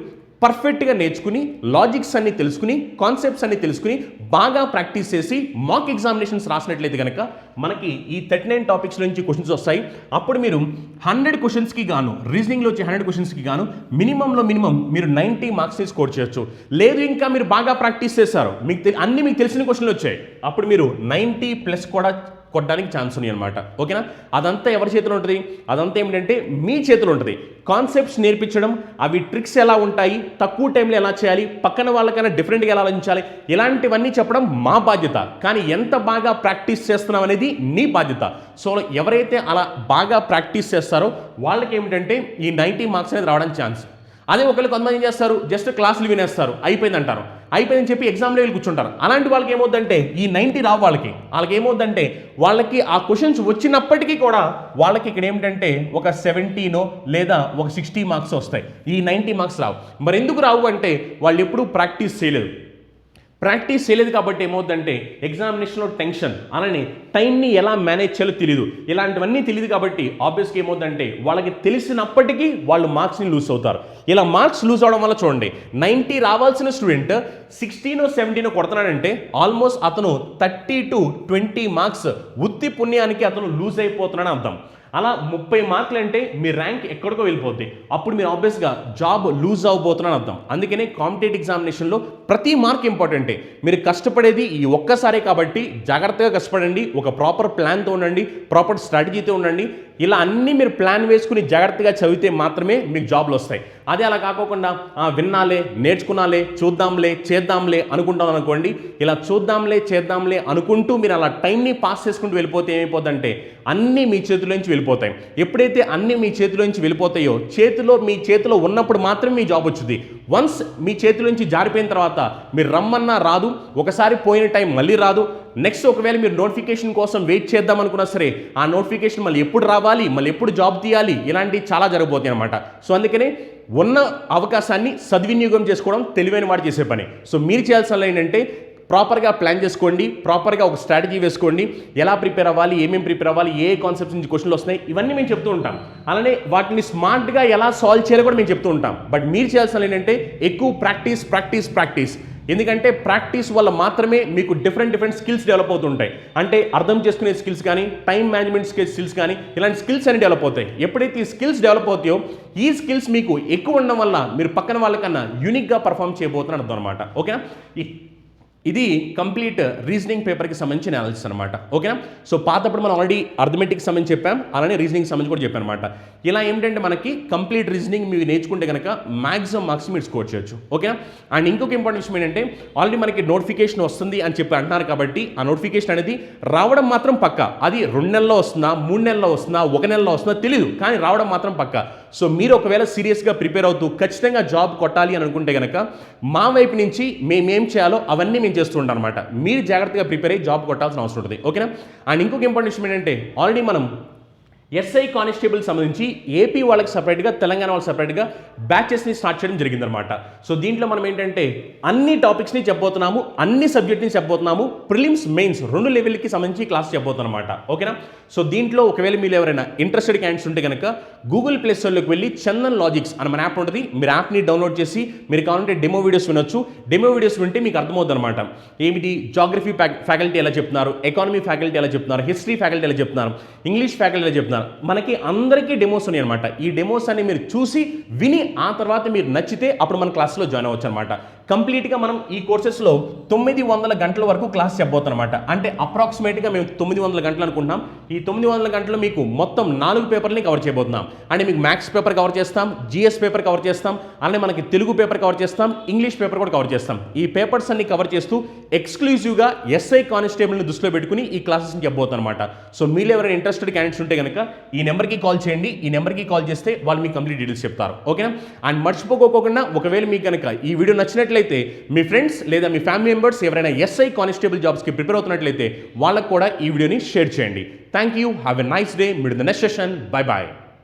[SPEAKER 1] పర్ఫెక్ట్గా నేర్చుకుని లాజిక్స్ అన్ని తెలుసుకుని కాన్సెప్ట్స్ అన్ని తెలుసుకుని బాగా ప్రాక్టీస్ చేసి మాక్ ఎగ్జామినేషన్స్ రాసినట్లయితే కనుక మనకి ఈ 39 టాపిక్స్ నుంచి క్వశ్చన్స్ వస్తాయి. అప్పుడు మీరు 100 క్వశ్చన్స్కి గాను రీజనింగ్లో వచ్చే 100 క్వశ్చన్స్కి గాను మినిమం మీరు 90 మార్క్స్ని స్కోర్ చేయొచ్చు. లేదు ఇంకా మీరు బాగా ప్రాక్టీస్ చేశారు, మీకు తెలిసిన క్వశ్చన్లు వచ్చాయి, అప్పుడు మీరు 90+ కూడా కొట్టడానికి ఛాన్స్ ఉన్నాయి అనమాట. ఓకేనా? అదంతా ఎవరి చేతిలో ఉంటుంది? అదంతా ఏమిటంటే మీ చేతిలో ఉంటుంది. కాన్సెప్ట్స్ నేర్పించడం, అవి ట్రిక్స్ ఎలా ఉంటాయి, తక్కువ టైంలో ఎలా చేయాలి, పక్కన వాళ్ళకైనా డిఫరెంట్గా ఎలా ఆలోచించాలి, ఇలాంటివన్నీ చెప్పడం మా బాధ్యత. కానీ ఎంత బాగా ప్రాక్టీస్ చేస్తున్నాం అనేది నీ బాధ్యత. సో ఎవరైతే అలా బాగా ప్రాక్టీస్ చేస్తారో వాళ్ళకి ఏమిటంటే ఈ 90 మార్క్స్ అనేది రావడానికి ఛాన్స్. అదే ఒకవేళ కొంతమంది ఏం చేస్తారు, జస్ట్ క్లాసులు వినేస్తారు, అయిపోయిందంటారు, అయిపోయిందని చెప్పి ఎగ్జామ్లో వెళ్ళి కూర్చుంటారు. అలాంటి వాళ్ళకి ఏమవుతుందంటే ఈ 90 రావు. వాళ్ళకి ఏమవుతుందంటే వాళ్ళకి ఆ క్వశ్చన్స్ వచ్చినప్పటికీ కూడా వాళ్ళకి ఇక్కడ ఏమిటంటే ఒక 70 లేదా ఒక 60 మార్క్స్ వస్తాయి. ఈ 90 మార్క్స్ రావు. మరి ఎందుకు రావు అంటే వాళ్ళు ఎప్పుడూ ప్రాక్టీస్ చేయలేదు కాబట్టి ఏమవుతుందంటే ఎగ్జామినేషన్లో టెన్షన్, అలానే టైంని ఎలా మేనేజ్ చేయాలో తెలియదు, ఇలాంటివన్నీ తెలియదు కాబట్టి ఆబ్వియస్గా ఏమవుతుందంటే వాళ్ళకి తెలిసినప్పటికీ వాళ్ళు మార్క్స్ని లూజ్ అవుతారు. ఇలా మార్క్స్ లూజ్ అవడం వల్ల చూడండి 90 రావాల్సిన స్టూడెంట్ 16 17 కొడుతున్నాడంటే ఆల్మోస్ట్ అతను 30 to 20 మార్క్స్ ఉత్తి పుణ్యానికి అతను లూజ్ అయిపోతున్నాడని అర్థం. అలా 30 మార్కులు అంటే మీ ర్యాంక్ ఎక్కడికో వెళ్ళిపోద్ది. అప్పుడు మీరు ఆబ్వియస్గా జాబ్ లూజ్ అవ్వబోతున్నారని అర్థం. అందుకనే కాంపిటేటివ్ ఎగ్జామినేషన్లో ప్రతి మార్క్ ఇంపార్టెంటే. మీరు కష్టపడేది ఈ ఒక్కసారే కాబట్టి జాగ్రత్తగా కష్టపడండి, ఒక ప్రాపర్ ప్లాన్తో ఉండండి, ప్రాపర్ స్ట్రాటజీతో ఉండండి. ఇలా అన్నీ మీరు ప్లాన్ వేసుకుని జాగ్రత్తగా చదివితే మాత్రమే మీకు జాబ్లు వస్తాయి. అదే అలా కాకోకుండా విన్నాలే, నేర్చుకున్నాలే, చూద్దాంలే, చేద్దాంలే అనుకుంటాం అనుకోండి. ఇలా చూద్దాంలే, చేద్దాంలే అనుకుంటూ మీరు అలా టైంని పాస్ చేసుకుంటూ వెళ్ళిపోతే ఏమైపోతుందంటే అన్నీ మీ చేతిలోంచి వెళ్ళిపోతాయి. ఎప్పుడైతే అన్నీ మీ చేతిలోంచి వెళ్ళిపోతాయో మీ చేతిలో ఉన్నప్పుడు మాత్రమే మీ జాబ్ వచ్చింది. వన్స్ మీ చేతిలోంచి జారిపోయిన తర్వాత మీరు రమ్మన్నా రాదు, ఒకసారి పోయిన టైం మళ్ళీ రాదు. నెక్స్ట్ ఒకవేళ మీరు నోటిఫికేషన్ కోసం వెయిట్ చేద్దాం అనుకున్నా సరే ఆ నోటిఫికేషన్ మళ్ళీ ఎప్పుడు రావాలి, మళ్ళీ ఎప్పుడు జాబ్ తీయాలి, ఇలాంటివి చాలా జరగబోతాయి అనమాట. సో అందుకనే ఉన్న అవకాశాన్ని సద్వినియోగం చేసుకోవడం తెలివైన వాడు చేసే పని. సో మీరు చేయాల్సిన ఏంటంటే ప్రాపర్గా ప్లాన్ చేసుకోండి, ప్రాపర్గా ఒక స్ట్రాటజీ వేసుకోండి, ఎలా ప్రిపేర్ అవ్వాలి, ఏమేమి ప్రిపేర్ అవ్వాలి, ఏ కాన్సెప్ట్స్ నుంచి క్వశ్చన్లు వస్తున్నాయి, ఇవన్నీ మేము చెప్తూ ఉంటాం. అలానే వాటిని స్మార్ట్గా ఎలా సాల్వ్ చేయాలో కూడా మేము చెప్తూ ఉంటాం. బట్ మీరు చేయాల్సిన ఏంటంటే ఎక్కువ ప్రాక్టీస్. ఎందుకంటే ప్రాక్టీస్ వల్ల మాత్రమే మీకు డిఫరెంట్ స్కిల్స్ డెవలప్ అవుతుంటాయి. అంటే అర్థం చేసుకునే స్కిల్స్ కానీ, టైం మేనేజ్మెంట్ స్కిల్స్ కానీ, ఇలాంటి స్కిల్స్ అన్ని డెవలప్ అవుతాయి. ఎప్పుడైతే ఈ స్కిల్స్ డెవలప్ అవుతాయో ఈ స్కిల్స్ మీకు ఎక్కువ ఉండడం వల్ల మీరు పక్కన వాళ్ళకన్నా యూనిక్గా పర్ఫామ్ చేయబోతున్నారు అర్థం అనమాట. ఓకేనా? ఇది కంప్లీట్ రీజనింగ్ పేపర్కి సంబంధించిన అనాలిసిస్ అనమాట. ఓకేనా? సో పాతప్పుడు మనం ఆల్రెడీ అర్థమెటిక్కి సంబంధించి చెప్పాం, అలానే రీజనింగ్ సంబంధించి కూడా చెప్పాను అనమాట. ఇలా ఏమిటంటే మనకి కంప్లీట్ రీజనింగ్ మీరు నేర్చుకుంటే కనుక మ్యాక్సిమం మార్క్స్ మీరు స్కోర్ చేయొచ్చు. ఓకేనా? అండ్ ఇంకొక ఇంపార్టెంట్ విషయం ఏంటంటే ఆల్రెడీ మనకి నోటిఫికేషన్ వస్తుంది అని చెప్పి అంటున్నారు కాబట్టి ఆ నోటిఫికేషన్ అనేది రావడం మాత్రం పక్క. అది 2 నెలల్లో వస్తుందా, 3 నెలల్లో వస్తుందా, 1 నెలలో వస్తుందా తెలియదు, కానీ రావడం మాత్రం పక్క. సో మీరు ఒకవేళ సీరియస్గా ప్రిపేర్ అవుతూ ఖచ్చితంగా జాబ్ కొట్టాలి అని అనుకుంటే కనుక మా వైపు నుంచి మేమేం చేయాలో అవన్నీ మేము చేస్తూ ఉంటాం అనమాట. మీరు జాగ్రత్తగా ప్రిపేర్ అయ్యి జాబ్ కొట్టాల్సిన అవసరం ఉంటుంది. ఓకేనా? అండ్ ఇంకొక ఇంపార్టెంట్ విషయం ఏంటంటే ఆల్రెడీ మనం ఎస్ఐ కానిస్టేబుల్ సంబంధించి ఏపీ వాళ్ళకి సపరేట్గా తెలంగాణ వాళ్ళకి సపరేట్గా బ్యాచెస్ని స్టార్ట్ చేయడం జరిగిందనమాట. సో దీంట్లో మనం ఏంటంటే అన్ని టాపిక్స్ని చెప్పబోతున్నాము, అన్ని సబ్జెక్ట్ని చెప్పబోతున్నాము, ప్రిలిమ్స్ మెయిన్స్ 2 లెవెల్కి సంబంధించి క్లాస్ చెప్పబోతున్నాం అనమాట. ఓకేనా? సో దీంట్లో ఒకవేళ మీరు ఎవరైనా ఇంట్రెస్టెడ్ క్యాండిడేట్స్ ఉంటే కనుక గూగుల్ ప్లే స్టోర్లోకి వెళ్ళి చందన్ లాజిక్స్ అని మన యాప్ ఉంటుంది, మీరు యాప్ని డౌన్లోడ్ చేసి మీరు కావాలంటే డెమో వీడియోస్ వినొచ్చు. డెమో వీడియోస్ వింటే మీకు అర్థమవుతుంది అనమాట. ఏమిటి జాగ్రఫీ ఫ్యాకల్టీ ఎలా చెప్తున్నారు, ఎకానమీ ఫ్యాకల్టీ ఎలా చెప్తున్నారు, హిస్టరీ ఫ్యాకల్టీ ఎలా చెప్తున్నారు, ఇంగ్లీష్ ఫ్యాకల్టీ ఎలా చెప్తున్నారు, మనకి అందరికీ డెమోస్ ఉన్నాయి అనమాట. ఈ డెమోస్ అన్ని మీరు చూసి విని ఆ తర్వాత మీరు నచ్చితే అప్పుడు మన క్లాస్లో జాయిన్ అవ్వచ్చు అనమాట. కంప్లీట్గా మనం ఈ కోర్సెస్లో 900 గంటల వరకు క్లాస్ చెప్పబోతున్నాం అనమాట. అంటే అప్రాక్సిమేట్గా మేము 900 గంటలు అనుకుంటున్నాం. ఈ 900 గంటలు మీకు మొత్తం 4 పేపర్ని కవర్ చేయబోతున్నాం. అంటే మీకు మ్యాథ్స్ పేపర్ కవర్ చేస్తాం, జిఎస్ పేపర్ కవర్ చేస్తాం, అలానే మనకి తెలుగు పేపర్ కవర్ చేస్తాం, ఇంగ్లీష్ పేపర్ కూడా కవర్ చేస్తాం. ఈ పేపర్స్ అన్ని కవర్ చేస్తూ ఎక్స్క్లూజివ్గా ఎస్ఐ కానిస్టేబుల్ని దృష్టిలో పెట్టుకుని ఈ క్లాసెస్ని చెప్పబోతున్నాం అనమాట. సో మీరు ఎవరైనా ఇంట్రెస్టెడ్ క్యాండిడేట్స్ ఉంటే కనుక ఈ నెంబర్కి కాల్ చేయండి. ఈ నెంబర్కి కాల్ చేస్తే వాళ్ళు మీకు కంప్లీట్ డీటెయిల్స్ చెప్తారు. ఓకేనా? అండ్ మర్చిపోకోకుండా ఒకవేళ మీకు కనుక ఈ వీడియో నచ్చినట్లయితే మీ ఫ్రెండ్స్ లేదా మీ ఫ్యామిలీ మెంబర్స్ ఎవరైనా ఎస్ఐ కానిస్టేబుల్ జాబ్స్కి ప్రిపేర్ అవుతున్నట్లయితే వాళ్ళకు కూడా ఈ వీడియోని షేర్ చేయండి. Thank you. Have a nice day. Meet the next session. Bye bye.